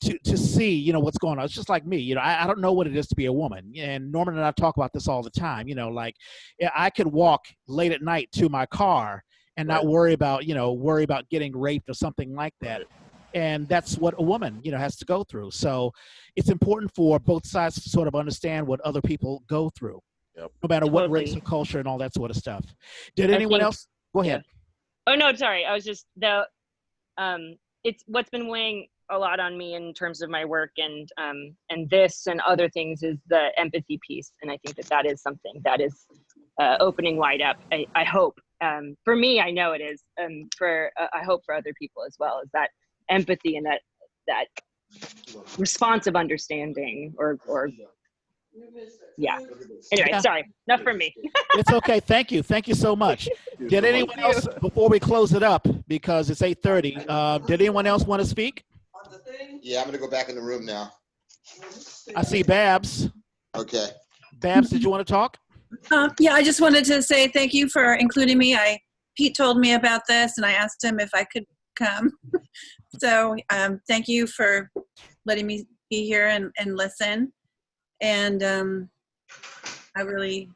to see, you know, what's going on. It's just like me, you know, I don't know what it is to be a woman. And Norman and I talk about this all the time, you know, like I could walk late at night to my car and not worry about getting raped or something like that. And that's what a woman, you know, has to go through. So it's important for both sides to sort of understand what other people go through, no matter what race or culture and all that sort of stuff. Did anyone else? Go ahead. Oh no, sorry. I was just it's what's been weighing a lot on me in terms of my work and this and other things is the empathy piece. And I think that is something that is opening wide up. I hope for me, I know it is. I hope for other people as well, is that empathy and that responsive understanding or yeah. Anyway, sorry, enough from me. It's okay. Thank you so much. Did anyone else, before we close it up, because it's 8:30, did anyone else want to speak? Yeah, I'm gonna go back in the room now. I see Babs. Okay. Babs, did you want to talk? Yeah, I just wanted to say thank you for including me. Pete told me about this, and I asked him if I could come. So thank you for letting me be here and listen. And I really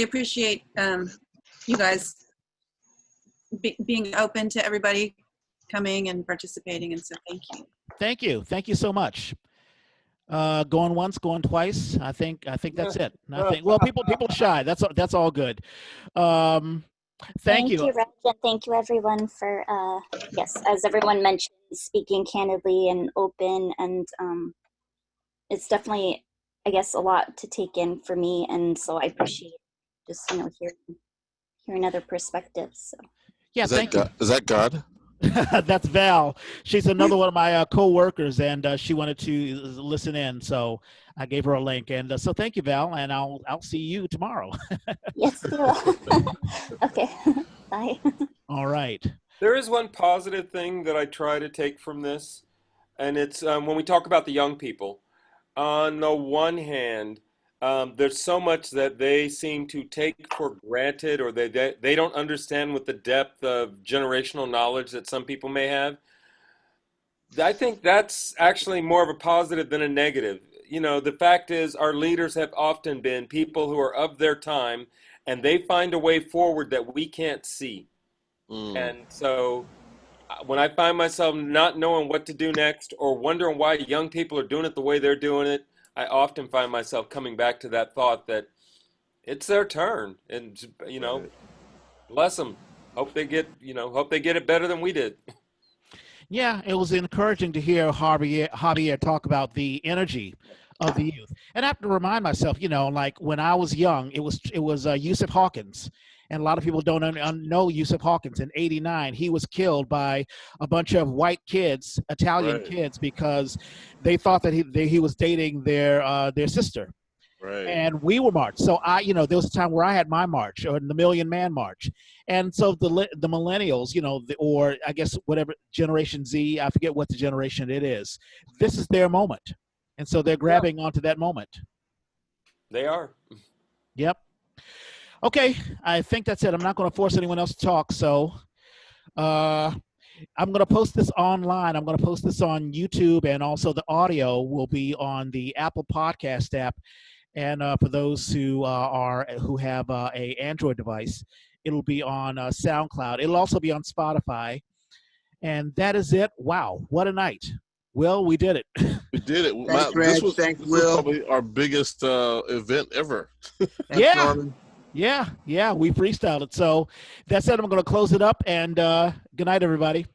appreciate you guys being open to everybody coming and participating. And so thank you. Thank you. Thank you so much. Going once, going twice. I think that's it. Well, people are shy. That's all good. Thank you. Reg, and thank you everyone for yes, as everyone mentioned, speaking candidly and open, and it's definitely, I guess, a lot to take in for me, and so I appreciate just hearing other perspectives. So. Yeah, thank you. Is that God? That's Val. She's another one of my co-workers, and she wanted to listen in, so I gave her a link. And so thank you, Val, and I'll see you tomorrow. Yes, you will. Okay, bye. All right. There is one positive thing that I try to take from this, and it's when we talk about the young people. On the one hand, there's so much that they seem to take for granted, or they don't understand with the depth of generational knowledge that some people may have. I think that's actually more of a positive than a negative. You know, the fact is our leaders have often been people who are of their time, and they find a way forward that we can't see. And so when I find myself not knowing what to do next, or wondering why young people are doing it the way they're doing it, I often find myself coming back to that thought that it's their turn, and bless them. Hope they get it better than we did. Yeah, it was encouraging to hear Javier talk about the energy of the youth, and I have to remind myself, like when I was young, it was Yusuf Hawkins. And a lot of people don't know Yusuf Hawkins. In '89, he was killed by a bunch of white kids, Italian kids, because they thought that he was dating their sister. Right. And we were marched. So there was a time where I had my march, or the Million Man March. And so the millennials, or I guess whatever Generation Z, I forget what the generation it is. This is their moment, and so they're grabbing onto that moment. They are. Yep. Okay, I think that's it. I'm not going to force anyone else to talk, so I'm going to post this online. I'm going to post this on YouTube, and also the audio will be on the Apple Podcast app. And for those who have a Android device, it'll be on SoundCloud. It'll also be on Spotify. And that is it. Wow, what a night! Will, we did it. We did it. Thanks, Reg. This was Will. probably our biggest event ever. Yeah. Norman. Yeah, we freestyled it. So that's it. I'm going to close it up, and good night, everybody.